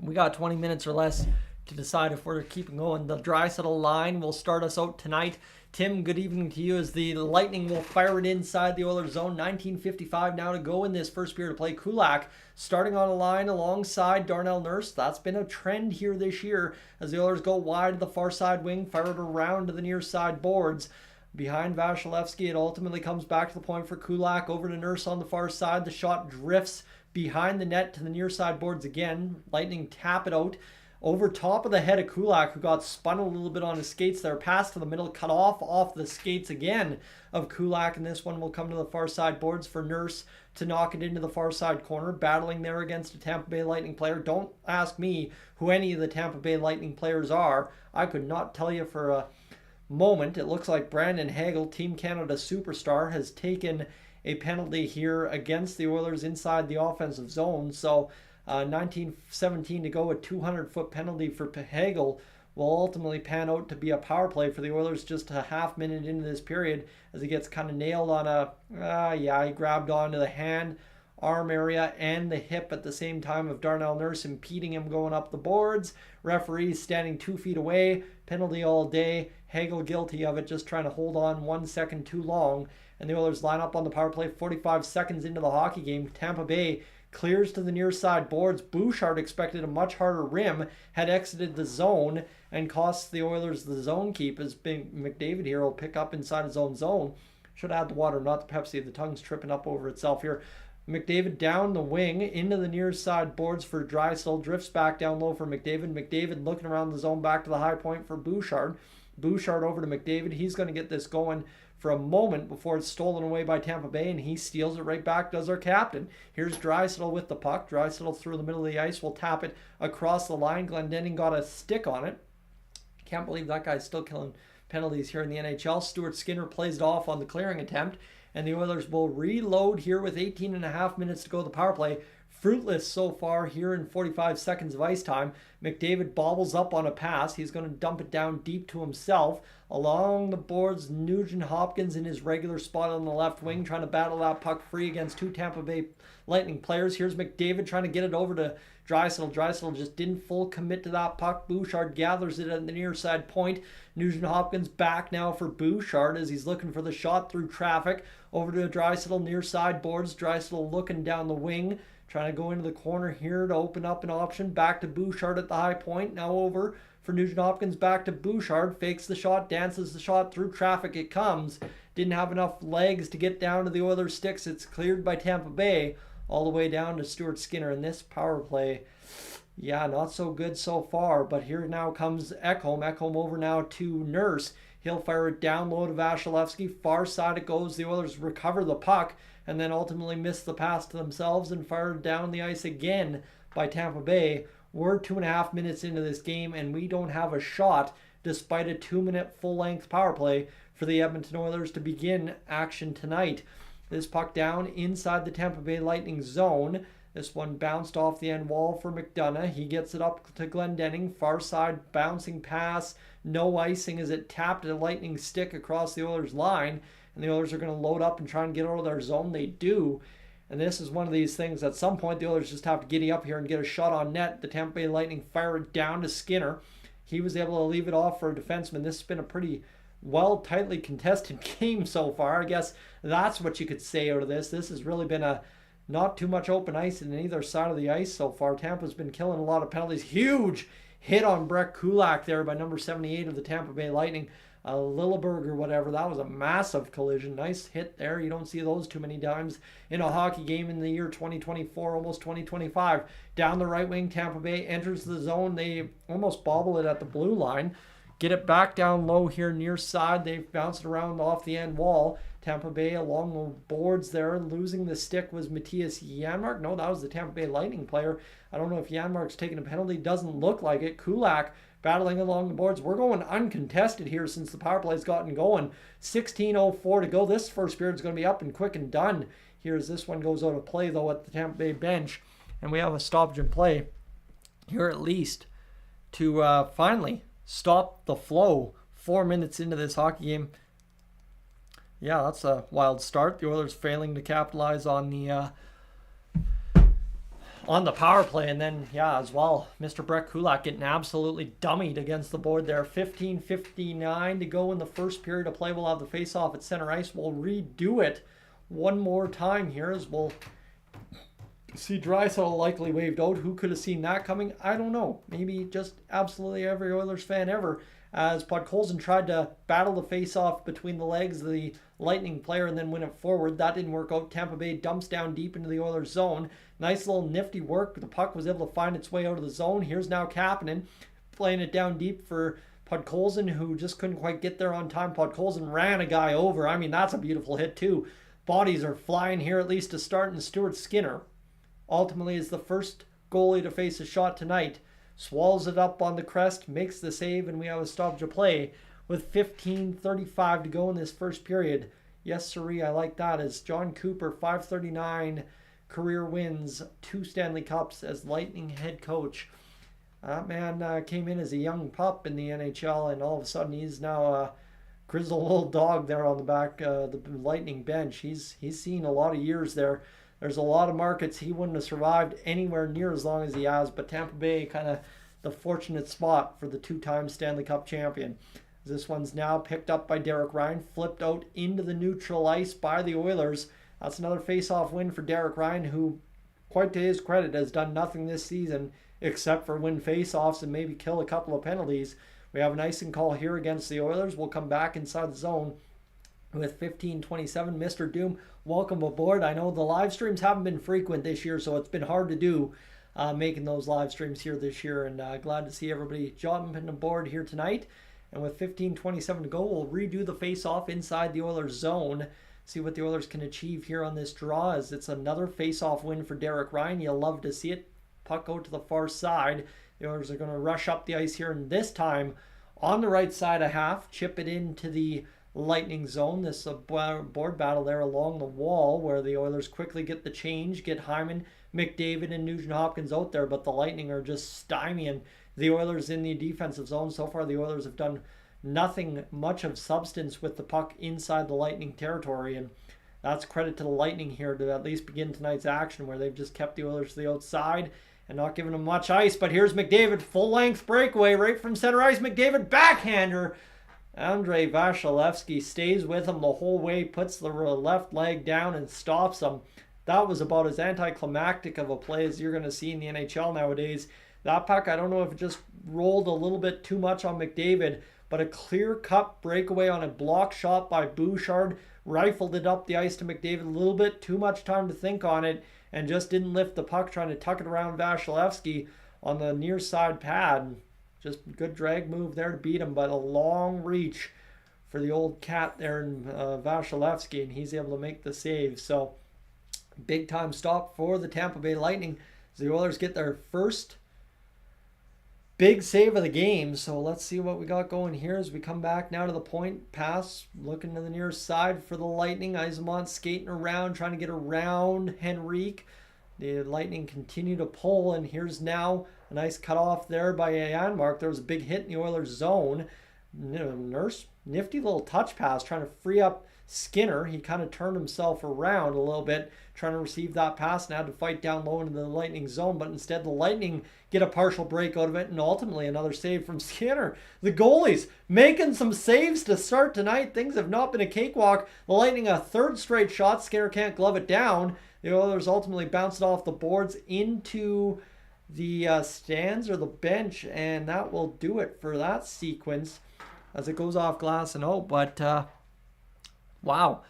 We got 20 minutes or less to decide if we're keeping going. The Draisaitl line will start us out tonight. Tim, good evening to you as the Lightning will fire it inside the Oilers zone. 19:55 now to go in this first period of play. Kulak starting on a line alongside Darnell Nurse. That's been a trend here this year as the Oilers go wide to the far side wing, fire it around to the near side boards. Behind Vasilevsky, it ultimately comes back to the point for Kulak. Over to Nurse on the far side. The shot drifts behind the net to the near side boards again. Lightning tap it out over top of the head of Kulak, who got spun a little bit on his skates there. Pass to the middle, cut off the skates again of Kulak, and this one will come to the far side boards for Nurse to knock it into the far side corner, battling there against a Tampa Bay Lightning player. Don't ask me who any of the Tampa Bay Lightning players are. I could not tell you for a moment. It looks like Brandon Hagel, Team Canada superstar, has taken a penalty here against the Oilers inside the offensive zone. So 19:17 to go, a 200-foot penalty for Hagel will ultimately pan out to be a power play for the Oilers just a half minute into this period as he gets kind of nailed on he grabbed onto the hand, arm area, and the hip at the same time of Darnell Nurse impeding him going up the boards. Referee standing 2 feet away. Penalty all day. Hagel guilty of it, just trying to hold on 1 second too long. And the Oilers line up on the power play 45 seconds into the hockey game. Tampa Bay clears to the near side boards. Bouchard expected a much harder rim, had exited the zone and costs the Oilers the zone keep as McDavid here will pick up inside his own zone. Should add the water, not the Pepsi. The tongue's tripping up over itself here. McDavid down the wing into the near side boards for Draisaitl. Drifts back down low for McDavid. McDavid looking around the zone back to the high point for Bouchard. Bouchard over to McDavid. He's going to get this going for a moment before it's stolen away by Tampa Bay, and he steals it right back, does our captain. Here's Draisaitl with the puck. Draisaitl through the middle of the ice will tap it across the line. Glendening got a stick on it. Can't believe that guy's still killing penalties here in the NHL. Stuart Skinner plays it off on the clearing attempt, and the Oilers will reload here with 18.5 minutes to go the power play. Fruitless so far here in 45 seconds of ice time. McDavid bobbles up on a pass. He's going to dump it down deep to himself. Along the boards, Nugent Hopkins in his regular spot on the left wing, trying to battle that puck free against 2 Tampa Bay Lightning players. Here's McDavid trying to get it over to Draisaitl. Draisaitl just didn't full commit to that puck. Bouchard gathers it at the near side point. Nugent Hopkins back now for Bouchard as he's looking for the shot through traffic. Over to Draisaitl near side boards. Draisaitl looking down the wing, trying to go into the corner here to open up an option. Back to Bouchard at the high point. Now over for Nugent Hopkins. Back to Bouchard. Fakes the shot. Dances the shot through traffic. It comes. Didn't have enough legs to get down to the Oilers sticks. It's cleared by Tampa Bay all the way down to Stuart Skinner. And this power play, yeah, not so good so far. But here now comes Ekholm. Ekholm over now to Nurse. He'll fire it down low to Vasilevsky. Far side it goes. The Oilers recover the puck and then ultimately miss the pass to themselves and fired down the ice again by Tampa Bay. We're 2.5 minutes into this game and we don't have a shot despite a 2-minute full-length power play for the Edmonton Oilers to begin action tonight. This puck down inside the Tampa Bay Lightning zone. This one bounced off the end wall for McDonough. He gets it up to Glendening. Far side bouncing pass. No icing as it tapped a Lightning stick across the Oilers line. And the Oilers are going to load up and try and get out of their zone. They do. And this is one of these things, at some point the Oilers just have to giddy up here and get a shot on net. The Tampa Bay Lightning fire it down to Skinner. He was able to leave it off for a defenseman. This has been a pretty tightly contested game so far. I guess that's what you could say out of this. This has really been a not too much open ice in either side of the ice so far. Tampa's been killing a lot of penalties. Huge hit on Brett Kulak there by number 78 of the Tampa Bay Lightning. Lilleberg or whatever. That was a massive collision. Nice hit there. You don't see those too many times in a hockey game in the year 2024, almost 2025. Down the right wing, Tampa Bay enters the zone. They almost bobble it at the blue line. Get it back down low here near side. They bounce it around off the end wall. Tampa Bay along the boards there. Losing the stick was Matthias Janmark. No, that was the Tampa Bay Lightning player. I don't know if Janmark's taking a penalty. Doesn't look like it. Kulak battling along the boards. We're going uncontested here since the power play's gotten going. 16:04 to go. This first period is going to be up and quick and done. Here's this one goes out of play, though, at the Tampa Bay bench. And we have a stoppage in play here at least to finally stop the flow 4 minutes into this hockey game. Yeah, that's a wild start. The Oilers failing to capitalize on the power play, and then, yeah, as well, Mr. Brett Kulak getting absolutely dummied against the board there. 15:59 to go in the first period of play. We'll have the face-off at center ice. We'll redo it one more time here as we'll see Draisaitl likely waved out. Who could have seen that coming? I don't know. Maybe just absolutely every Oilers fan ever, as Podkolzin tried to battle the face-off between the legs of the Lightning player and then win it forward. That didn't work out. Tampa Bay dumps down deep into the Oilers zone. Nice little nifty work. The puck was able to find its way out of the zone. Here's now Kapanen playing it down deep for Podkolzin, who just couldn't quite get there on time. Podkolzin ran a guy over. I mean, that's a beautiful hit too. Bodies are flying here at least to start, and Stuart Skinner ultimately is the first goalie to face a shot tonight. Swallows it up on the crest, makes the save, and we have a stoppage of play with 15:35 to go in this first period. Yes, sirree, I like that. As John Cooper, 539 career wins, 2 Stanley Cups as Lightning head coach. That man came in as a young pup in the NHL, and all of a sudden he's now a grizzled little dog there on the back the Lightning bench. He's seen a lot of years there. There's a lot of markets he wouldn't have survived anywhere near as long as he has, but Tampa Bay kind of the fortunate spot for the 2-time Stanley Cup champion. This one's now picked up by Derek Ryan, flipped out into the neutral ice by the Oilers. That's another face-off win for Derek Ryan, who, quite to his credit, has done nothing this season except for win face-offs and maybe kill a couple of penalties. We have an icing call here against the Oilers. We'll come back inside the zone with 15:27. Mr. Doom, welcome aboard. I know the live streams haven't been frequent this year, so it's been hard to do making those live streams here this year, and glad to see everybody jumping aboard here tonight. And with 15:27 to go, we'll redo the face-off inside the Oilers zone. See what the Oilers can achieve here on this draw, as it's another face-off win for Derek Ryan. You'll love to see it. Puck out to the far side. The Oilers are going to rush up the ice here, and this time on the right side of half, chip it into the Lightning zone. This board battle there along the wall where the Oilers quickly get the change, get Hyman, McDavid, and Nugent-Hopkins out there, but the Lightning are just stymieing the Oilers in the defensive zone. So far, the Oilers have done nothing much of substance with the puck inside the Lightning territory, and that's credit to the Lightning here to at least begin tonight's action, where they've just kept the Oilers to the outside and not giving them much ice. But here's McDavid, full-length breakaway right from center ice. McDavid backhander. Andrei Vasilevsky stays with him the whole way, puts the left leg down and stops him. That was about as anticlimactic of a play as you're going to see in the NHL nowadays. That puck, I don't know if it just rolled a little bit too much on McDavid, but a clear-cut breakaway on a block shot by Bouchard, rifled it up the ice to McDavid. A little bit too much time to think on it, and just didn't lift the puck, trying to tuck it around Vasilevsky on the near side pad. Just good drag move there to beat him, but a long reach for the old cat there in Vasilevsky, and he's able to make the save. So big time stop for the Tampa Bay Lightning as the Oilers get their first big save of the game. So let's see what we got going here as we come back now to the point. Pass, looking to the near side for the Lightning. Yzerman skating around, trying to get around Henrique. The Lightning continue to pull, and here's now a nice cutoff there by Janmark. There was a big hit in the Oilers zone. Nurse, nifty little touch pass, trying to free up Skinner. He kind of turned himself around a little bit, trying to receive that pass and had to fight down low into the Lightning zone, but instead the Lightning get a partial break out of it, and ultimately another save from Skinner. The goalies making some saves to start tonight. Things have not been a cakewalk. The Lightning a third straight shot. Skinner can't glove it down. The Oilers ultimately bounce it off the boards into the stands or the bench, and that will do it for that sequence as it goes off glass and out. But wow,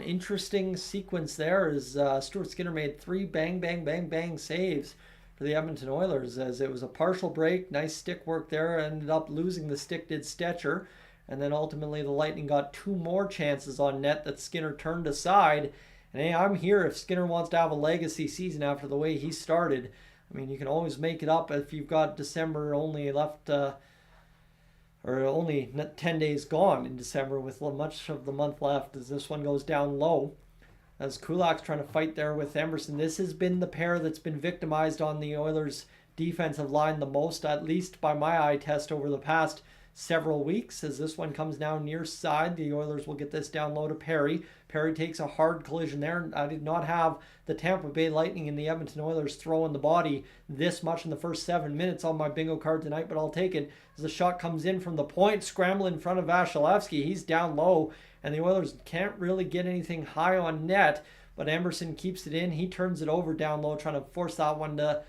interesting sequence there as Stuart Skinner made 3 bang, bang, bang, bang saves for the Edmonton Oilers, as it was a partial break. Nice stick work there. Ended up losing the stick, did Stetcher. And then ultimately the Lightning got 2 more chances on net that Skinner turned aside. And hey, I'm here if Skinner wants to have a legacy season after the way he started. I mean, you can always make it up if you've got December only left, or only 10 days gone in December with much of the month left as this one goes down low. As Kulak's trying to fight there with Emerson. This has been the pair that's been victimized on the Oilers' defensive line the most, at least by my eye test over the past several weeks. As this one comes down near side, the Oilers will get this down low to Perry. Perry takes a hard collision there. I did not have the Tampa Bay Lightning and the Edmonton Oilers throwing the body this much in the first 7 minutes on my bingo card tonight, but I'll take it. As the shot comes in from the point, scramble in front of Vasilevsky. He's down low, and the Oilers can't really get anything high on net, but Emerson keeps it in. He turns it over down low, trying to force that one to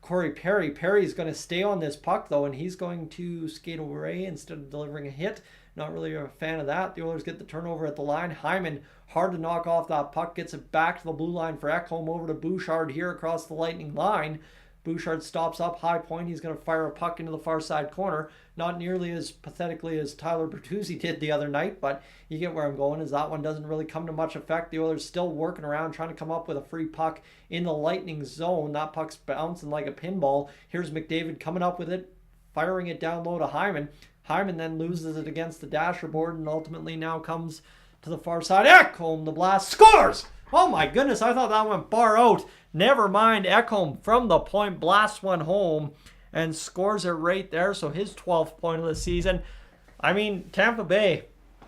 Corey Perry. Perry's going to stay on this puck, though, and he's going to skate away instead of delivering a hit. Not really a fan of that. The Oilers get the turnover at the line. Hyman, hard to knock off that puck, gets it back to the blue line for Ekholm, over to Bouchard here across the Lightning line. Bouchard stops up, high point. He's going to fire a puck into the far side corner. Not nearly as pathetically as Tyler Bertuzzi did the other night, but you get where I'm going, as that one doesn't really come to much effect. The Oilers still working around, trying to come up with a free puck in the Lightning zone. That puck's bouncing like a pinball. Here's McDavid coming up with it, firing it down low to Hyman. Hyman then loses it against the dasher board and ultimately now comes to the far side. Ekholm, the blast, scores! Oh my goodness, I thought that went bar out. Never mind, Ekholm from the point blasts one home and scores it right there. So his 12th point of the season. I mean, Tampa Bay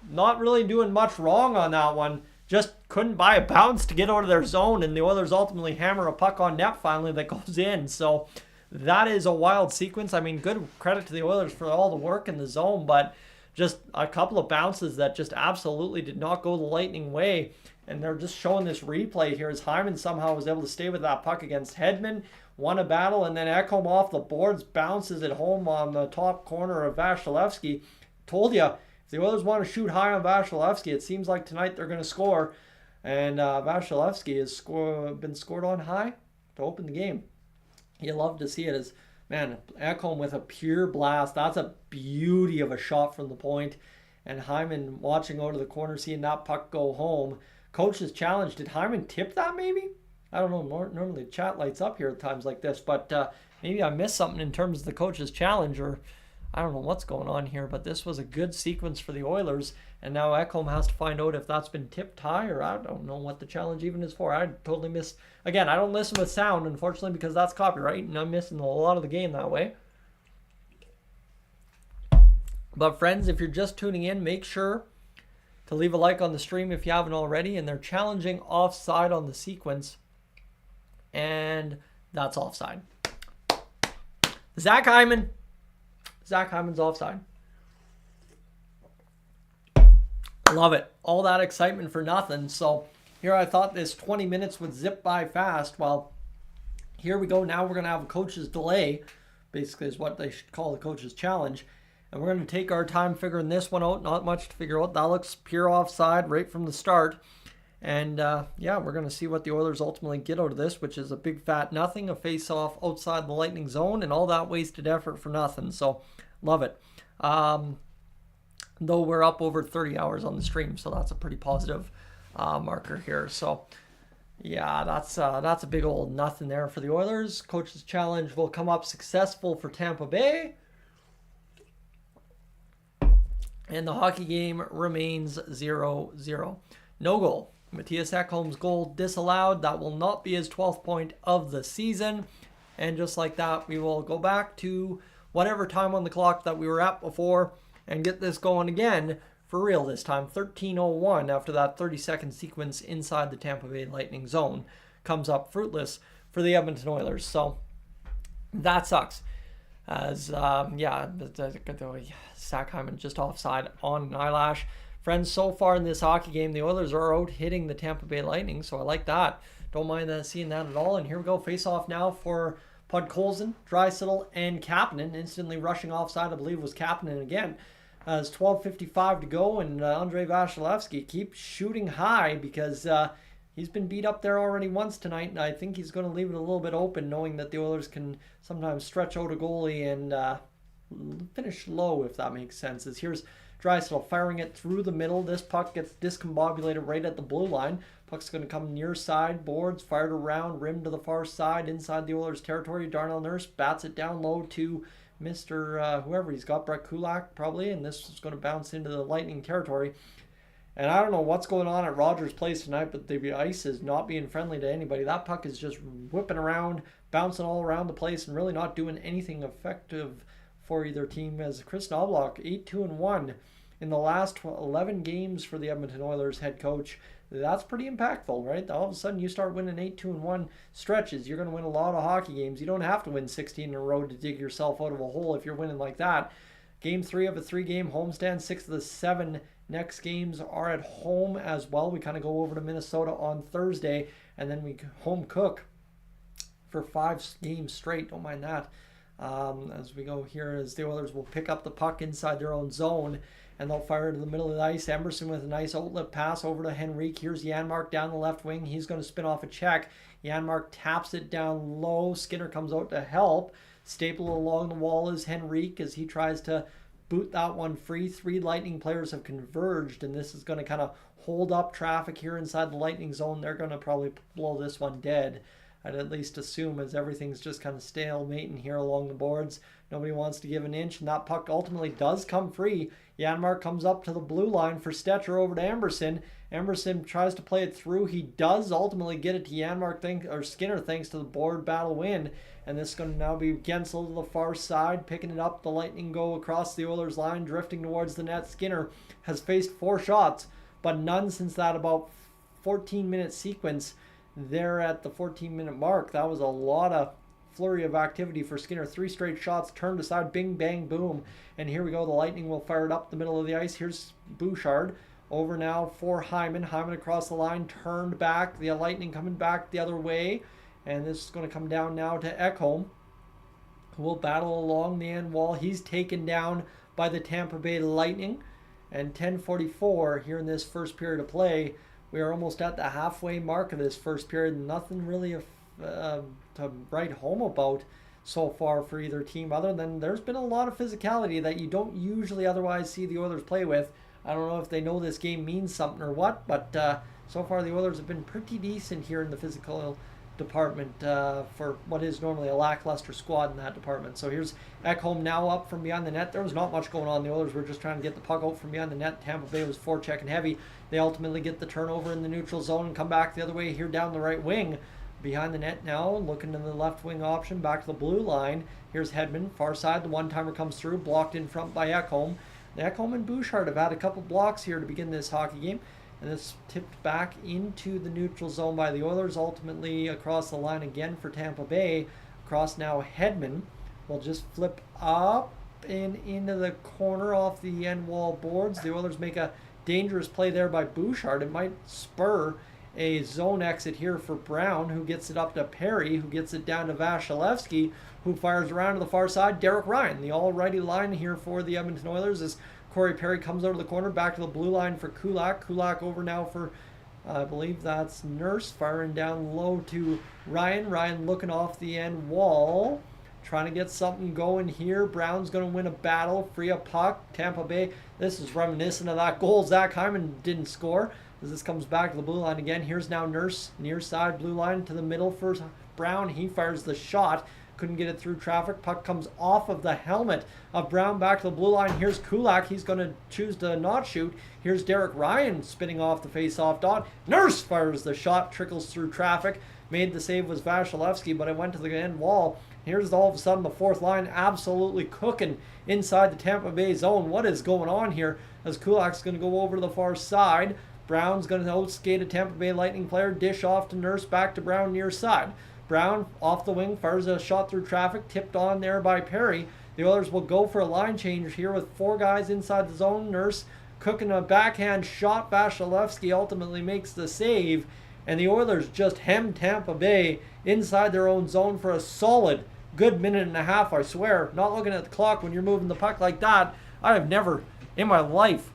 not really doing much wrong on that one. Just couldn't buy a bounce to get out of their zone, and the Oilers ultimately hammer a puck on net finally that goes in. So that is a wild sequence. I mean, good credit to the Oilers for all the work in the zone, but just a couple of bounces that just absolutely did not go the Lightning way. And they're just showing this replay here as Hyman somehow was able to stay with that puck against Hedman, won a battle, and then Ekholm off the boards bounces it home on the top corner of Vasilevsky. Told you, if the Oilers want to shoot high on Vasilevsky, it seems like tonight they're going to score. And Vasilevsky has been scored on high to open the game. You love to see it as, man, Ekholm with a pure blast. That's a beauty of a shot from the point. And Hyman watching over the corner, seeing that puck go home. Coach's challenge. Did Hyman tip that maybe? I don't know. Normally the chat lights up here at times like this, but maybe I missed something in terms of the coach's challenge, or I don't know what's going on here, but this was a good sequence for the Oilers, and now Ekholm has to find out if that's been tipped high, or I don't know what the challenge even is for. I totally missed. Again, I don't listen with sound, unfortunately, because that's copyright, and I'm missing a lot of the game that way. But friends, if you're just tuning in, make sure to leave a like on the stream if you haven't already. And they're challenging offside on the sequence. And that's offside. Zach Hyman's offside. Love it. All that excitement for nothing. So here I thought this 20 minutes would zip by fast. Well, here we go. Now we're going to have a coach's delay. Basically is what they should call the coach's challenge. And we're going to take our time figuring this one out. Not much to figure out. That looks pure offside right from the start. And yeah, we're going to see what the Oilers ultimately get out of this, which is a big fat nothing, a face-off outside the Lightning zone, and all that wasted effort for nothing. So, love it. Though we're up over 30 hours on the stream, so that's a pretty positive marker here. So, yeah, that's a big old nothing there for the Oilers. Coach's challenge will come up successful for Tampa Bay. And the hockey game remains 0-0. No goal. Matthias Ekholm's goal disallowed. That will not be his 12th point of the season. And just like that, we will go back to whatever time on the clock that we were at before and get this going again for real this time. 13:01 after that 30-second sequence inside the Tampa Bay Lightning zone comes up fruitless for the Edmonton Oilers. So that sucks. As, Zach Hyman just offside on an eyelash. Friends, so far in this hockey game, the Oilers are out hitting the Tampa Bay Lightning, so I like that. Don't mind seeing that at all. And here we go, face-off now for Podkolzin, Draisaitl, and Kapanen. Instantly rushing offside, I believe, was Kapanen again. It's 12:55 to go, and Andrei Vasilevskiy keeps shooting high because he's been beat up there already once tonight, and I think he's going to leave it a little bit open, knowing that the Oilers can sometimes stretch out a goalie and finish low, if that makes sense. As here's Draisaitl firing it through the middle. This puck gets discombobulated right at the blue line. Puck's going to come near side, boards, fired around, rim to the far side, inside the Oilers' territory. Darnell Nurse bats it down low to Mr. Whoever he's got, Brett Kulak probably, and this is going to bounce into the Lightning territory. And I don't know what's going on at Rogers Place tonight, but the ice is not being friendly to anybody. That puck is just whipping around, bouncing all around the place, and really not doing anything effective for either team. As Chris Knobloch, 8-2-1 in the last 11 games for the Edmonton Oilers head coach. That's pretty impactful, right? All of a sudden you start winning 8-2-1 stretches. You're going to win a lot of hockey games. You don't have to win 16 in a row to dig yourself out of a hole if you're winning like that. Game 3 of a 3-game homestand. 6 of the 7 next games are at home as well. We kind of go over to Minnesota on Thursday, and then we home cook for 5 games straight. Don't mind that. As we go here, as the Oilers will pick up the puck inside their own zone, and they'll fire to the middle of the ice. Emerson with a nice outlet pass over to Henrique. Here's Janmark down the left wing. He's going to spin off a check. Janmark taps it down low. Skinner comes out to help. Staple along the wall is Henrique as he tries to boot that one free. 3 Lightning players have converged, and this is going to kind of hold up traffic here inside the Lightning zone. They're going to probably blow this one dead, I'd at least assume, as everything's just kind of stalemating here along the boards. Nobody wants to give an inch, and that puck ultimately does come free. Janmark comes up to the blue line for Stetcher over to Emerson. Emerson tries to play it through. He does ultimately get it to Janmark, or Skinner, thanks to the board battle win. And this is going to now be Gensel to the far side, picking it up. The Lightning go across the Oilers line, drifting towards the net. Skinner has faced 4 shots, but none since that about 14-minute sequence there at the 14-minute mark. That was a lot of flurry of activity for Skinner. 3 straight shots turned aside, bing, bang, boom. And here we go. The Lightning will fire it up the middle of the ice. Here's Bouchard. Over now for Hyman. Hyman across the line, turned back. The Lightning coming back the other way. And this is going to come down now to Ekholm, who will battle along the end wall. He's taken down by the Tampa Bay Lightning. And 10:44 here in this first period of play. We are almost at the halfway mark of this first period. Nothing really to write home about so far for either team, other than there's been a lot of physicality that you don't usually otherwise see the Oilers play with. I don't know if they know this game means something or what, but so far the Oilers have been pretty decent here in the physical department for what is normally a lackluster squad in that department. So here's Ekholm now up from behind the net. There was not much going on. The Oilers were just trying to get the puck out from behind the net. Tampa Bay was forechecking heavy. They ultimately get the turnover in the neutral zone and come back the other way here down the right wing. Behind the net now, looking to the left wing option, back to the blue line. Here's Hedman, far side. The one-timer comes through, blocked in front by Ekholm. Ekholm and Bouchard have had a couple blocks here to begin this hockey game. And this tipped back into the neutral zone by the Oilers, ultimately across the line again for Tampa Bay. Across now, Hedman will just flip up and into the corner off the end wall boards. The Oilers make a dangerous play there by Bouchard. It might spur a zone exit here for Brown, who gets it up to Perry, who gets it down to Vasilevskiy, who fires around to the far side. Derek Ryan, the all-righty line here for the Edmonton Oilers, as Corey Perry comes out of the corner, back to the blue line for Kulak. Kulak over now for, I believe that's Nurse, firing down low to Ryan. Ryan looking off the end wall, trying to get something going here. Brown's going to win a battle, free a puck. Tampa Bay, this is reminiscent of that goal Zach Hyman didn't score. As this comes back to the blue line again. Here's now Nurse, near side blue line to the middle for Brown. He fires the shot. couldn't get it through traffic. Puck comes off of the helmet of Brown back to the blue line. Here's Kulak. He's going to choose to not shoot. Here's Derek Ryan spinning off the face-off dot. Nurse fires the shot, trickles through traffic. Made the save was Vasilevsky, but it went to the end wall. Here's all of a sudden the fourth line absolutely cooking inside the Tampa Bay zone. What is going on here? As Kulak's going to go over to the far side. Brown's going to outskate a Tampa Bay Lightning player. Dish off to Nurse, back to Brown near side. Brown off the wing, fires a shot through traffic, tipped on there by Perry. The Oilers will go for a line change here with 4 guys inside the zone. Nurse cooking a backhand shot. Vasilevsky ultimately makes the save. And the Oilers just hem Tampa Bay inside their own zone for a solid good minute and a half, I swear. Not looking at the clock when you're moving the puck like that. I have never in my life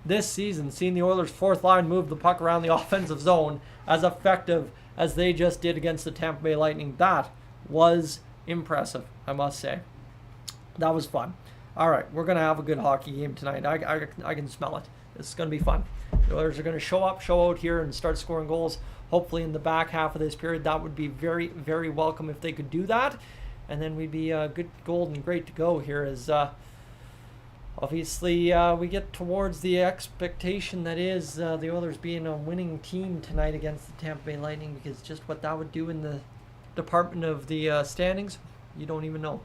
this season seen the Oilers' fourth line move the puck around the offensive zone as effective as they just did against the Tampa Bay Lightning. That was impressive, I must say. That was fun. All right, we're going to have a good hockey game tonight. I can smell it. It's going to be fun. The Oilers are going to show out here and start scoring goals, hopefully in the back half of this period. That would be very, very welcome if they could do that. And then we'd be good, gold, and great to go here as obviously we get towards the expectation that is the Oilers being a winning team tonight against the Tampa Bay Lightning, because just what that would do in the department of the standings, you don't even know.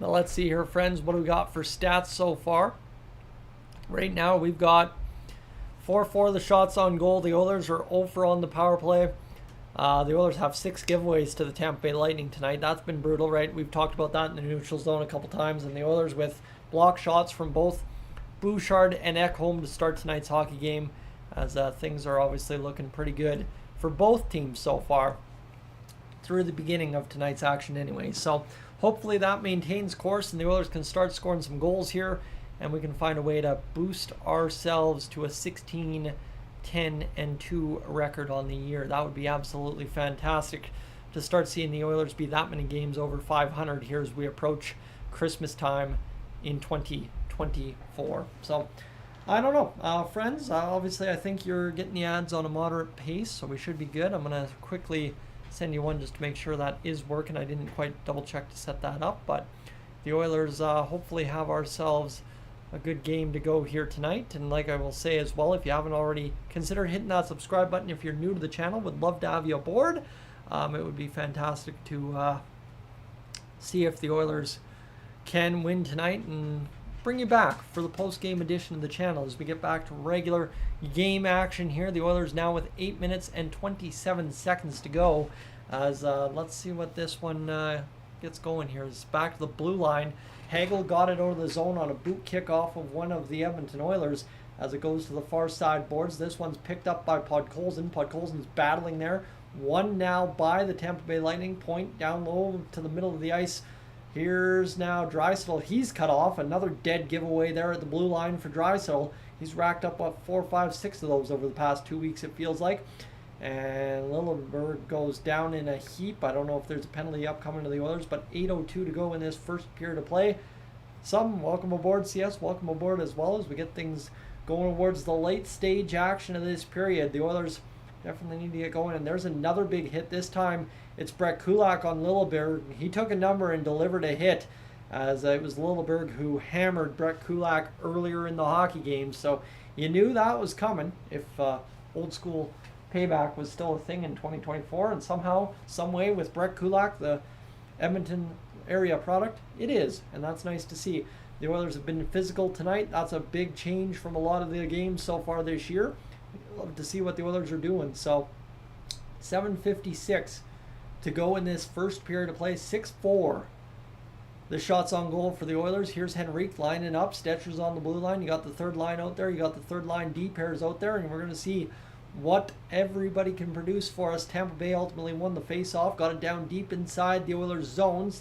Now let's see here, friends, what do we got for stats so far? Right now we've got 4-4 the shots on goal. The Oilers are 0-for on the power play. The Oilers have 6 giveaways to the Tampa Bay Lightning tonight. That's been brutal, right? We've talked about that in the neutral zone a couple times. And the Oilers with block shots from both Bouchard and Ekholm to start tonight's hockey game, as things are obviously looking pretty good for both teams so far through the beginning of tonight's action anyway. So hopefully that maintains course and the Oilers can start scoring some goals here, and we can find a way to boost ourselves to a 16-10-2 record on the year. That would be absolutely fantastic to start seeing the Oilers be that many games over 500 here as we approach Christmas time in 2024. So I don't know, friends. Obviously, I think you're getting the ads on a moderate pace, so we should be good. I'm going to quickly send you one just to make sure that is working. I didn't quite double check to set that up, but the Oilers hopefully have ourselves a good game to go here tonight. And like I will say as well, if you haven't already, consider hitting that subscribe button. If you're new to the channel, would love to have you aboard. It would be fantastic to see if the Oilers can win tonight and bring you back for the post-game edition of the channel as we get back to regular game action here. The Oilers now with 8 minutes and 27 seconds to go. As let's see what this one gets going here. It's back to the blue line. Hagel got it over the zone on a boot kick off of one of the Edmonton Oilers as it goes to the far side boards. This one's picked up by Podkolzin. Podkolzin's battling there. One now by the Tampa Bay Lightning. Point down low to the middle of the ice. Here's now Draisaitl. He's cut off. Another dead giveaway there at the blue line for Draisaitl. He's racked up, what, 4, 5, 6 of those over the past 2 weeks, it feels like. And Lilleberg goes down in a heap. I don't know if there's a penalty upcoming to the Oilers, but 8:02 to go in this first period of play. Welcome aboard, CS. Welcome aboard as well as we get things going towards the late stage action of this period. The Oilers definitely need to get going. And there's another big hit. This time it's Brett Kulak on Lilleberg. He took a number and delivered a hit, as it was Lilleberg who hammered Brett Kulak earlier in the hockey game. So you knew that was coming if old school payback was still a thing in 2024. And somehow, some way with Brett Kulak, the Edmonton area product, it is. And that's nice to see. The Oilers have been physical tonight. That's a big change from a lot of the games so far this year. Love to see what the Oilers are doing. So 7:56 to go in this first period of play. 6-4 the shots on goal for the Oilers. Here's Henrique lining up. Stetcher's on the blue line. You got the third line out there. You got the third line D pairs out there. And we're going to see what everybody can produce for us. Tampa Bay ultimately won the face-off. Got it down deep inside the Oilers zone.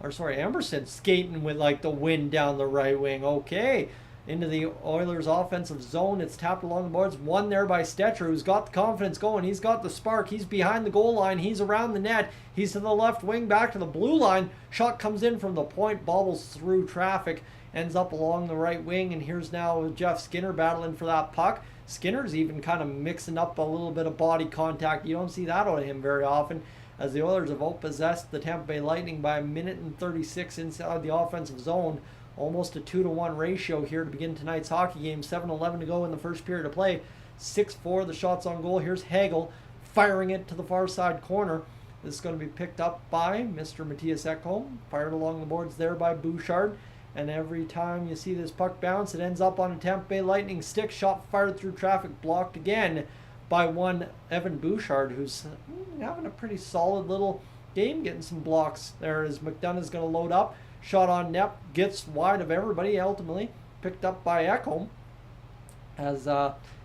Amberson skating with like the wind down the right wing. Okay. into the Oilers offensive zone. It's tapped along the boards. One there by Stetcher, who's got the confidence going. He's got the spark. He's behind the goal line. He's around the net. He's to the left wing, back to the blue line. Shot comes in from the point, bobbles through traffic, ends up along the right wing. And here's now Jeff Skinner battling for that puck. Skinner's even kind of mixing up a little bit of body contact. You don't see that out of him very often, as the Oilers have outpossessed the Tampa Bay Lightning by 1:36 inside the offensive zone. Almost a 2-to-1 ratio here to begin tonight's hockey game. 7:11 to go in the first period of play. 6-4 the shots on goal. Here's Hagel firing it to the far side corner. This is going to be picked up by Mr. Matthias Ekholm. Fired along the boards there by Bouchard. And every time you see this puck bounce, it ends up on a Tampa Bay Lightning stick. Shot fired through traffic, blocked again by one Evan Bouchard, who's having a pretty solid little game, getting some blocks there as McDonough is going to load up. Shot on net, gets wide of everybody, ultimately picked up by Ekholm, as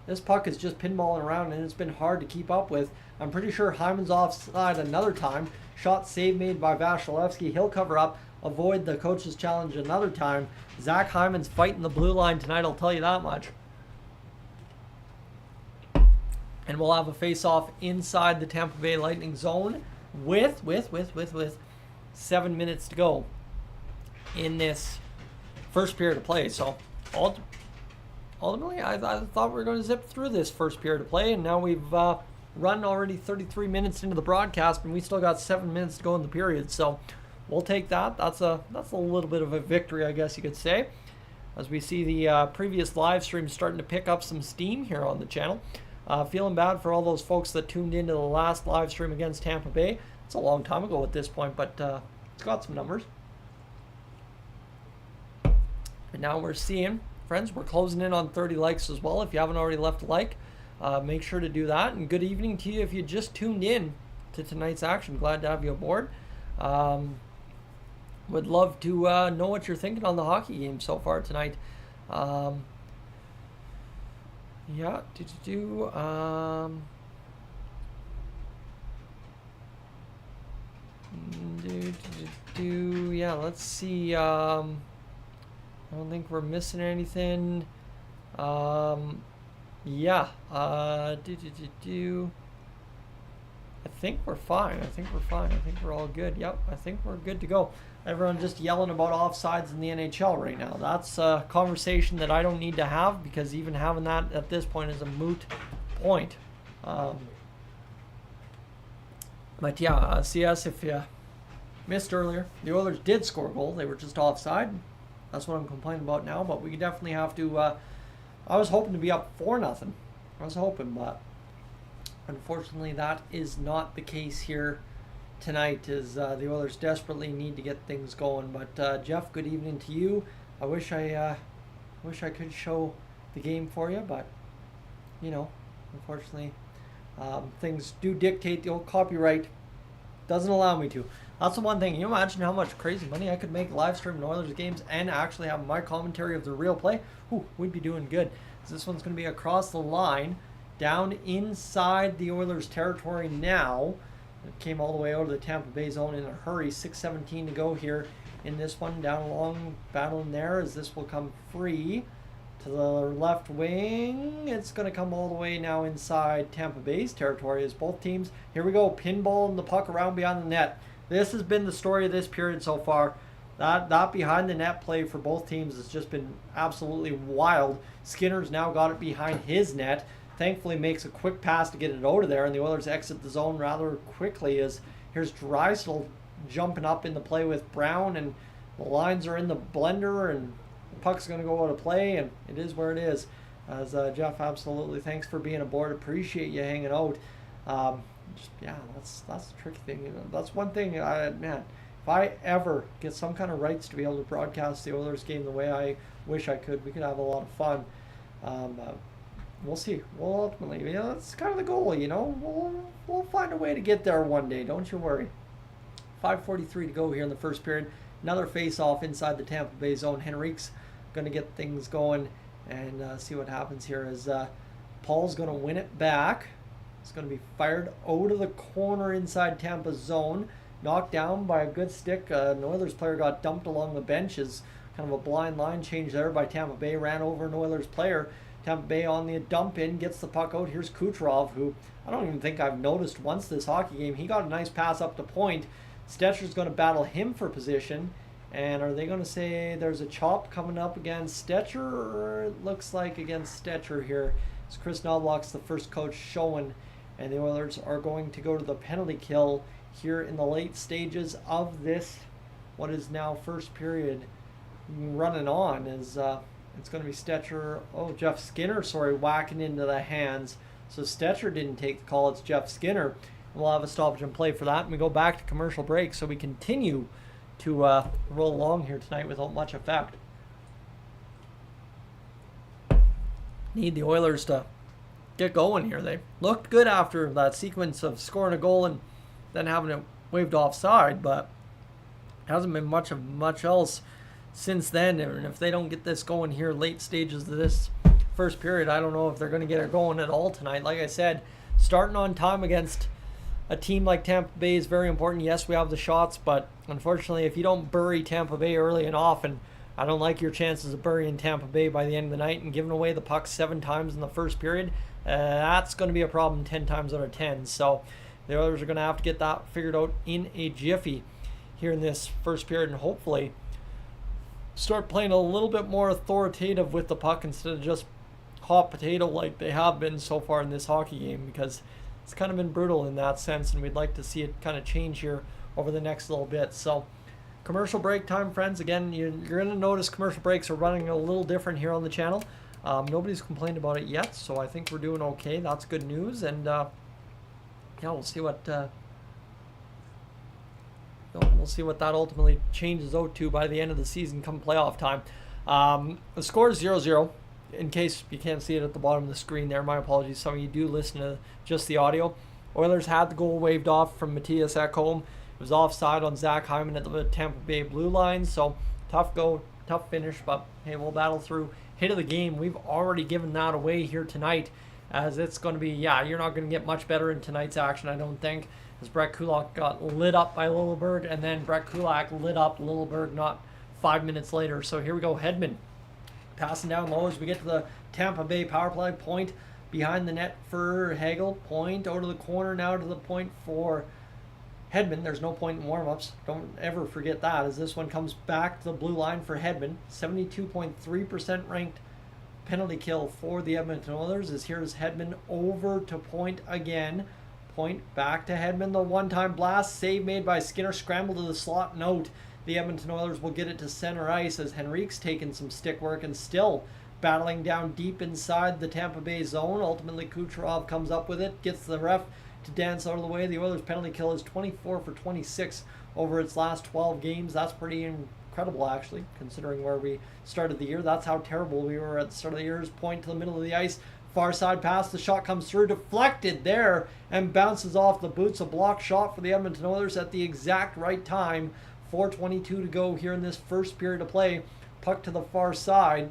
this puck is just pinballing around and it's been hard to keep up with. I'm pretty sure Hyman's offside another time. Shot save made by Vasilevsky. He'll cover up, avoid the coach's challenge another time. Zach Hyman's fighting the blue line tonight, I'll tell you that much. And we'll have a face-off inside the Tampa Bay Lightning zone with 7 minutes to go in this first period of play. So ultimately, I thought we were going to zip through this first period of play, and now we've run already 33 minutes into the broadcast, and we still got 7 minutes to go in the period. So we'll take that. That's a little bit of a victory, I guess you could say, as we see the previous live stream starting to pick up some steam here on the channel. Feeling bad for all those folks that tuned into the last live stream against Tampa Bay. It's a long time ago at this point, but it's got some numbers. But now we're seeing, friends, we're closing in on 30 likes as well. If you haven't already left a like, make sure to do that. And good evening to you if you just tuned in to tonight's action. Glad to have you aboard. Would love to know what you're thinking on the hockey game so far tonight. Yeah, yeah, let's see. I don't think we're missing anything. Yeah. I think we're fine. I think we're all good. Yep, I think we're good to go. Everyone just yelling about offsides in the NHL right now. That's a conversation that I don't need to have, because even having that at this point is a moot point. But yeah, CS, if you missed earlier, the Oilers did score a goal. They were just offside. That's what I'm complaining about now, but we definitely have to... I was hoping to be up 4-0. I was hoping, but unfortunately that is not the case here tonight, as the Oilers desperately need to get things going. But Jeff, good evening to you. I wish I could show the game for you, but you know, unfortunately things do dictate. The old copyright doesn't allow me to. That's the one thing. Can you imagine how much crazy money I could make live streaming Oilers games and actually have my commentary of the real play? Ooh, we'd be doing good. This one's going to be across the line, down inside the Oilers territory now. It came all the way out of the Tampa Bay zone in a hurry. 6:17 to go here in this one. Down along, battling there, as this will come free to the left wing. It's going to come all the way now inside Tampa Bay's territory, as both teams, here we go, pinballing the puck around beyond the net. This has been the story of this period so far. That behind the net play for both teams has just been absolutely wild. Skinner's now got it behind his net. Thankfully makes a quick pass to get it out of there, and the Oilers exit the zone rather quickly, as here's Drysdale jumping up in the play with Brown, and the lines are in the blender, and the puck's going to go out of play, and it is where it is. As Jeff, absolutely, thanks for being aboard. Appreciate you hanging out. Yeah, that's the tricky thing. You know, that's one thing. Man, if I ever get some kind of rights to be able to broadcast the Oilers game the way I wish I could, we could have a lot of fun. We'll see. Well, ultimately, you know, that's kind of the goal. You know, we'll find a way to get there one day. Don't you worry. 5:43 to go here in the first period. Another face-off inside the Tampa Bay zone. Henrique's going to get things going and see what happens here, as Paul's going to win it back. It's going to be fired out of the corner inside Tampa's zone. Knocked down by a good stick. An Oilers player got dumped along the bench as Kind of a blind line change there by Tampa Bay. Ran over an Oilers player. Tampa Bay on the dump in, gets the puck out. Here's Kucherov, who I don't even think I've noticed once this hockey game. He got a nice pass up to point. Stetcher's going to battle him for position. And are they going to say there's a chop coming up against Stetcher? Or it looks like against Stetcher here. It's Chris Knobloch's the first coach showing. And the Oilers are going to go to the penalty kill here in the late stages of this, what is now first period running on. Is it's going to be Stetcher, Jeff Skinner, whacking into the hands. So Stetcher didn't take the call, it's Jeff Skinner. And we'll have a stoppage and play for that. And we go back to commercial break, so we continue to roll along here tonight without much effect. Need the Oilers to get going here. They looked good after that sequence of scoring a goal and then having it waved offside, but hasn't been much else since then. And if they don't get this going here late stages of this first period, I don't know if they're going to get it going at all tonight. Like I said, starting on time against a team like Tampa Bay is very important. Yes, we have the shots, but unfortunately, if you don't bury Tampa Bay early and often, I don't like your chances of burying Tampa Bay by the end of the night and giving away the puck 7 times in the first period. That's going to be a problem 10 times out of 10. So the Oilers are going to have to get that figured out in a jiffy here in this first period, and hopefully start playing a little bit more authoritative with the puck instead of just hot potato like they have been so far in this hockey game, because it's kind of been brutal in that sense, and we'd like to see it kind of change here over the next little bit. So commercial break time, friends. Again, you're going to notice commercial breaks are running a little different here on the channel. Nobody's complained about it yet, so I think we're doing okay. That's good news, and yeah, we'll see what that ultimately changes out to by the end of the season come playoff time. The score is 0-0. In case you can't see it at the bottom of the screen there, my apologies. Some of you do listen to just the audio. Oilers had the goal waved off from Matthias Ekholm. It was offside on Zach Hyman at the Tampa Bay blue line. So tough go, tough finish, but hey, we'll battle through. Hit of the game, we've already given that away here tonight, as it's going to be, you're not going to get much better in tonight's action, I don't think, as Brett Kulak got lit up by Lilleberg, and then Brett Kulak lit up Lilleberg not 5 minutes later. So here we go, Hedman passing down low as we get to the Tampa Bay power play. Point behind the net for Hagel. Point out of the corner now to the point for Hedman. There's no point in warm-ups. Don't ever forget that, as this one comes back to the blue line for Hedman. 72.3% ranked penalty kill for the Edmonton Oilers. As here's Hedman over to Point again. Point back to Hedman. The one-time blast. Save made by Skinner. Scramble to the slot and out. The Edmonton Oilers will get it to center ice, as Henrique's taking some stick work and still battling down deep inside the Tampa Bay zone. Ultimately, Kucherov comes up with it, gets the ref to dance out of the way. The Oilers' penalty kill is 24 for 26 over its last 12 games. That's pretty incredible, actually, considering where we started the year. That's how terrible we were at the start of the year. Point to the middle of the ice. Far side pass. The shot comes through, deflected there, and bounces off the boots. A block shot for the Edmonton Oilers at the exact right time. 4:22 to go here in this first period of play. Puck to the far side.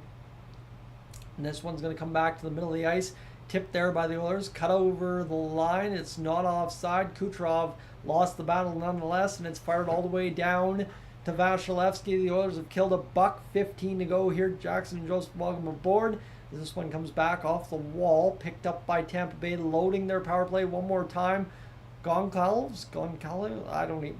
And this one's going to come back to the middle of the ice. Tipped there by the Oilers. Cut over the line. It's not offside. Kucherov lost the battle nonetheless, and it's fired all the way down to Vasilevsky. The Oilers have killed $1:15 to go here. Jackson and Joseph welcome aboard. This one comes back off the wall. Picked up by Tampa Bay, loading their power play one more time. Goncalves? I don't even...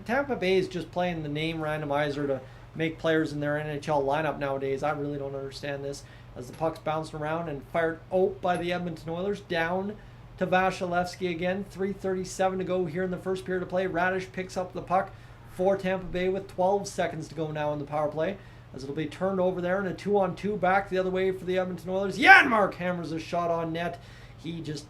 Tampa Bay is just playing the name randomizer to make players in their NHL lineup nowadays. I really don't understand this. As the puck's bouncing around and fired out by the Edmonton Oilers. Down to Vasilevsky again. 3:37 to go here in the first period of play. Radish picks up the puck for Tampa Bay with 12 seconds to go now in the power play, as it'll be turned over there, and a 2-on-2 back the other way for the Edmonton Oilers. Janmark hammers a shot on net. He just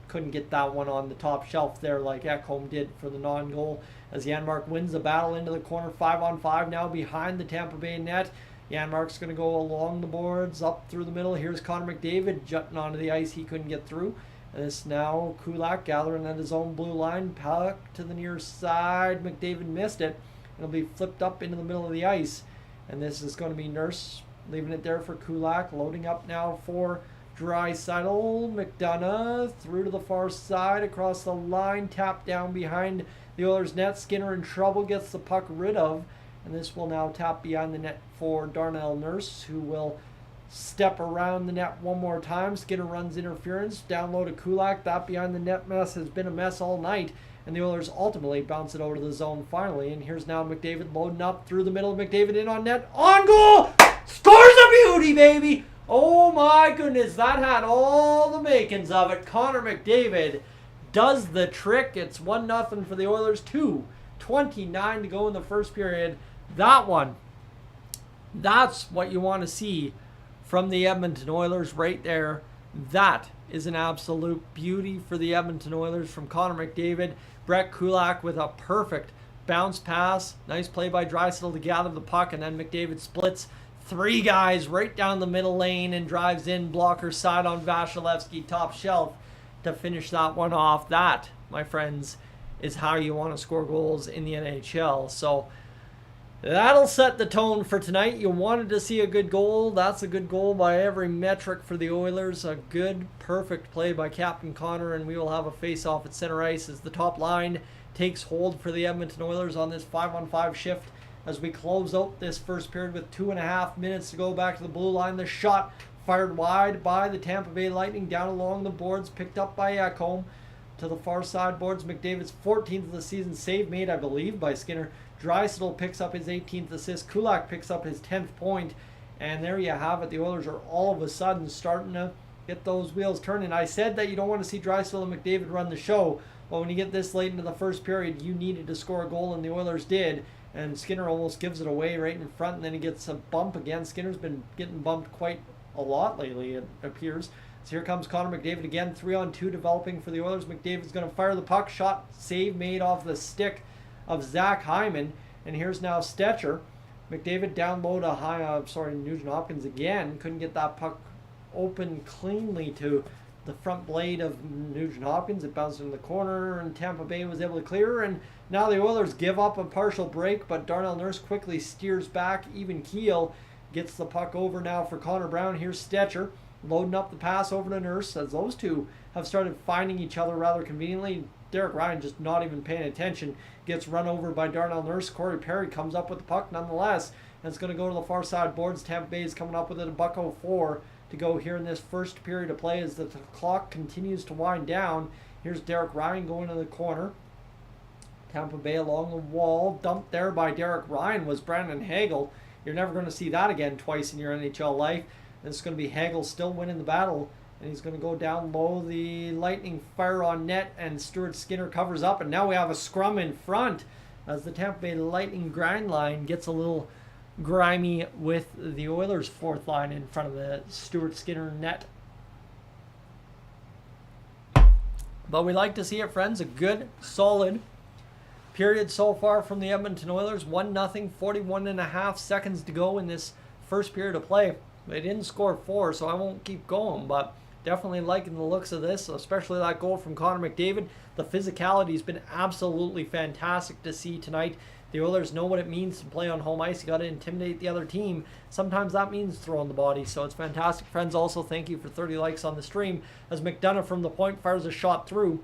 couldn't get that one on the top shelf there like Ekholm did for the non-goal, as Janmark wins the battle into the corner. 5-on-5 now behind the Tampa Bay net. Janmark's going to go along the boards, up through the middle. Here's Connor McDavid jutting onto the ice. He couldn't get through. And it's now Kulak gathering at his own blue line. Puck to the near side. McDavid missed it. It'll be flipped up into the middle of the ice. And this is going to be Nurse leaving it there for Kulak. Loading up now for Draisaitl. McDonough through to the far side, across the line, tapped down behind the Oilers net. Skinner in trouble, gets the puck rid of, And this will now tap behind the net for Darnell Nurse, who will step around the net one more time. Skinner runs interference. Down low to Kulak. That behind the net mess has been a mess all night. And the Oilers ultimately bounce it over to the zone finally. And here's now McDavid loading up through the middle. McDavid in on net. On goal! Scores a beauty, baby! Oh my goodness, that had all the makings of it. Connor McDavid does the trick. It's 1-0 for the Oilers. 2:29 to go in the first period. That one, that's what you want to see from the Edmonton Oilers right there. That is an absolute beauty for the Edmonton Oilers from Connor McDavid. Brett Kulak with a perfect bounce pass. Nice play by Draisaitl to gather the puck, and then McDavid splits 3 guys right down the middle lane and drives in blocker side on Vasilevsky, top shelf, to finish that one off. That, my friends, is how you want to score goals in the NHL. So that'll set the tone for tonight. You wanted to see a good goal. That's a good goal by every metric for the Oilers. A good, perfect play by Captain Connor, and we will have a face-off at center ice as the top line takes hold for the Edmonton Oilers on this 5-on-5 shift. As we close out this first period with 2.5 minutes to go back to the blue line. The shot fired wide by the Tampa Bay Lightning down along the boards, picked up by Ekholm to the far side boards. McDavid's 14th of the season save made, I believe, by Skinner. Draisaitl picks up his 18th assist. Kulak picks up his 10th point. And there you have it. The Oilers are all of a sudden starting to get those wheels turning. I said that you don't want to see Draisaitl and McDavid run the show. But when you get this late into the first period, you needed to score a goal, and the Oilers did. And Skinner almost gives it away right in front, and then he gets a bump again. Skinner's been getting bumped quite a lot lately, it appears. So here comes Connor McDavid again, 3-on-2 developing for the Oilers. McDavid's going to fire the puck. Shot save made off the stick of Zach Hyman. And here's now Stetcher. McDavid down low to Nugent Hopkins again. Couldn't get that puck open cleanly to the front blade of Nugent Hopkins. It bounced in the corner, and Tampa Bay was able to clear. And now the Oilers give up a partial break, but Darnell Nurse quickly steers back, even keel, gets the puck over now for Connor Brown. Here's Stetcher loading up the pass over to Nurse, as those two have started finding each other rather conveniently. Derek Ryan just not even paying attention, gets run over by Darnell Nurse. Corey Perry comes up with the puck nonetheless, and it's going to go to the far side boards. Tampa Bay is coming up with it, $1:04 to go here in this first period of play as the clock continues to wind down. Here's Derek Ryan going to the corner. Tampa Bay along the wall. Dumped there by Derek Ryan was Brandon Hagel. You're never going to see that again twice in your NHL life. And it's going to be Hagel still winning the battle. And he's going to go down low. The Lightning fire on net, and Stuart Skinner covers up. And now we have a scrum in front as the Tampa Bay Lightning grind line gets a little grimy with the Oilers' fourth line in front of the Stuart Skinner net. But we like to see it, friends. A good, solid period so far from the Edmonton Oilers. 1-0, 41.5 seconds to go in this first period of play. They didn't score 4, so I won't keep going, but definitely liking the looks of this, especially that goal from Connor McDavid. The physicality has been absolutely fantastic to see tonight. The Oilers know what it means to play on home ice. You got to intimidate the other team. Sometimes that means throwing the body, so it's fantastic. Friends, also thank you for 30 likes on the stream as McDonough from the point fires a shot through.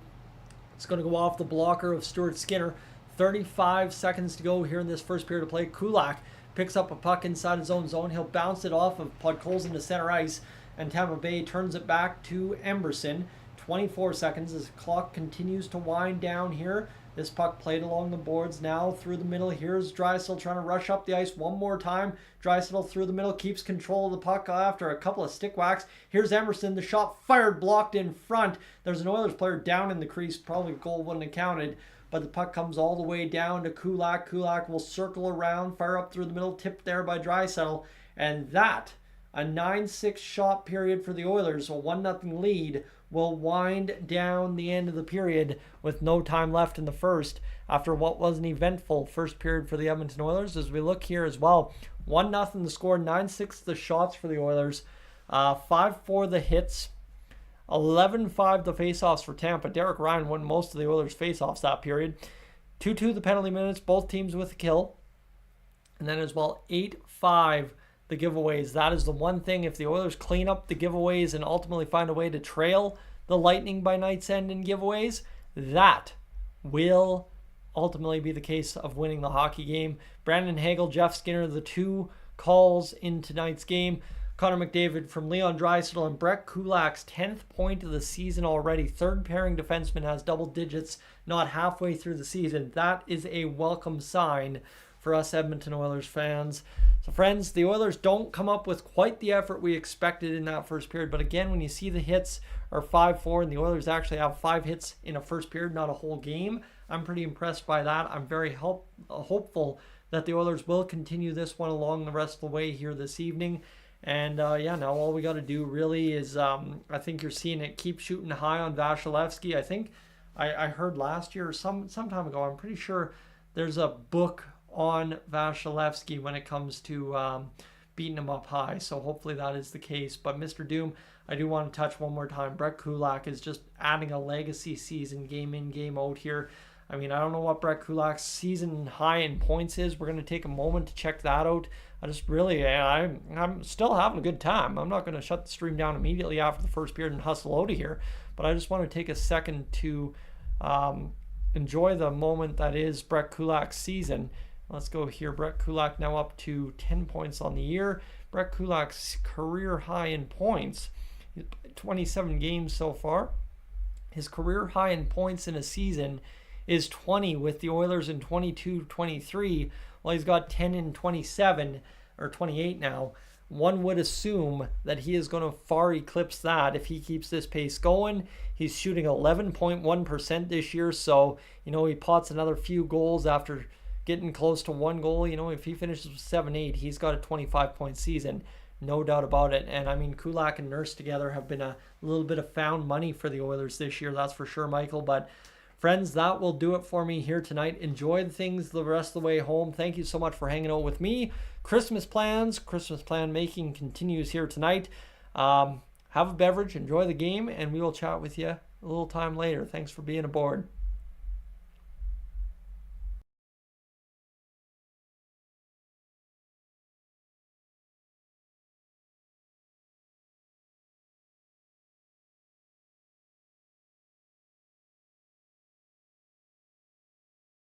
It's going to go off the blocker of Stuart Skinner. 35 seconds to go here in this first period of play. Kulak picks up a puck inside his own zone. He'll bounce it off of Podkolzin into center ice, and Tampa Bay turns it back to Emberson. 24 seconds as the clock continues to wind down here. This puck played along the boards now through the middle. Here's Draisaitl trying to rush up the ice one more time. Draisaitl through the middle, keeps control of the puck after a couple of stick whacks. Here's Emerson, the shot fired, blocked in front. There's an Oilers player down in the crease. Probably the goal wouldn't have counted, but the puck comes all the way down to Kulak. Kulak will circle around, fire up through the middle, tipped there by Draisaitl. And that, a 9-6 shot period for the Oilers, a 1-0 lead, will wind down the end of the period with no time left in the first after what was an eventful first period for the Edmonton Oilers. As we look here as well, 1-0 the score, 9-6 the shots for the Oilers, 5-4 the hits, 11-5 the faceoffs for Tampa. Derek Ryan won most of the Oilers faceoffs that period. 2-2 the penalty minutes, both teams with a kill. And then as well, 8-5 the giveaways. That is the one thing. If the Oilers clean up the giveaways and ultimately find a way to trail the Lightning by night's end in giveaways, that will ultimately be the case of winning the hockey game. Brandon Hagel, Jeff Skinner, the two calls in tonight's game. Connor McDavid from Leon Draisaitl and Brett Kulak's 10th point of the season already. Third pairing defenseman has double digits not halfway through the season. That is a welcome sign for us Edmonton Oilers fans. So friends, the Oilers don't come up with quite the effort we expected in that first period. But again, when you see the hits are 5-4 and the Oilers actually have 5 hits in a first period, not a whole game, I'm pretty impressed by that. I'm very hopeful that the Oilers will continue this one along the rest of the way here this evening. And now all we got to do really is, I think you're seeing it keep shooting high on Vasilevsky. I think I heard last year or some time ago, I'm pretty sure there's a book on Vasilevsky when it comes to beating him up high. So hopefully that is the case. But Mr. Doom, I do want to touch one more time. Brett Kulak is just adding a legacy season game in, game out here. I mean, I don't know what Brett Kulak's season high in points is. We're going to take a moment to check that out. I'm still having a good time. I'm not going to shut the stream down immediately after the first period and hustle out of here. But I just want to take a second to enjoy the moment that is Brett Kulak's season. Let's go here. Brett Kulak now up to 10 points on the year. Brett Kulak's career high in points, 27 games so far. His career high in points in a season is 20 with the Oilers in 22-23. Well, he's got 10 in 27 or 28 now. One would assume that he is going to far eclipse that if he keeps this pace going. He's shooting 11.1% this year, so he pots another few goals after getting close to 1 goal. If he finishes with 7-8, he's got a 25-point season, no doubt about it. And I mean, Kulak and Nurse together have been a little bit of found money for the Oilers this year, that's for sure, Michael. But friends, that will do it for me here tonight. Enjoy things the rest of the way home. Thank you so much for hanging out with me. Christmas plan making continues here tonight. Have a beverage, enjoy the game, and we will chat with you a little time later. Thanks for being aboard.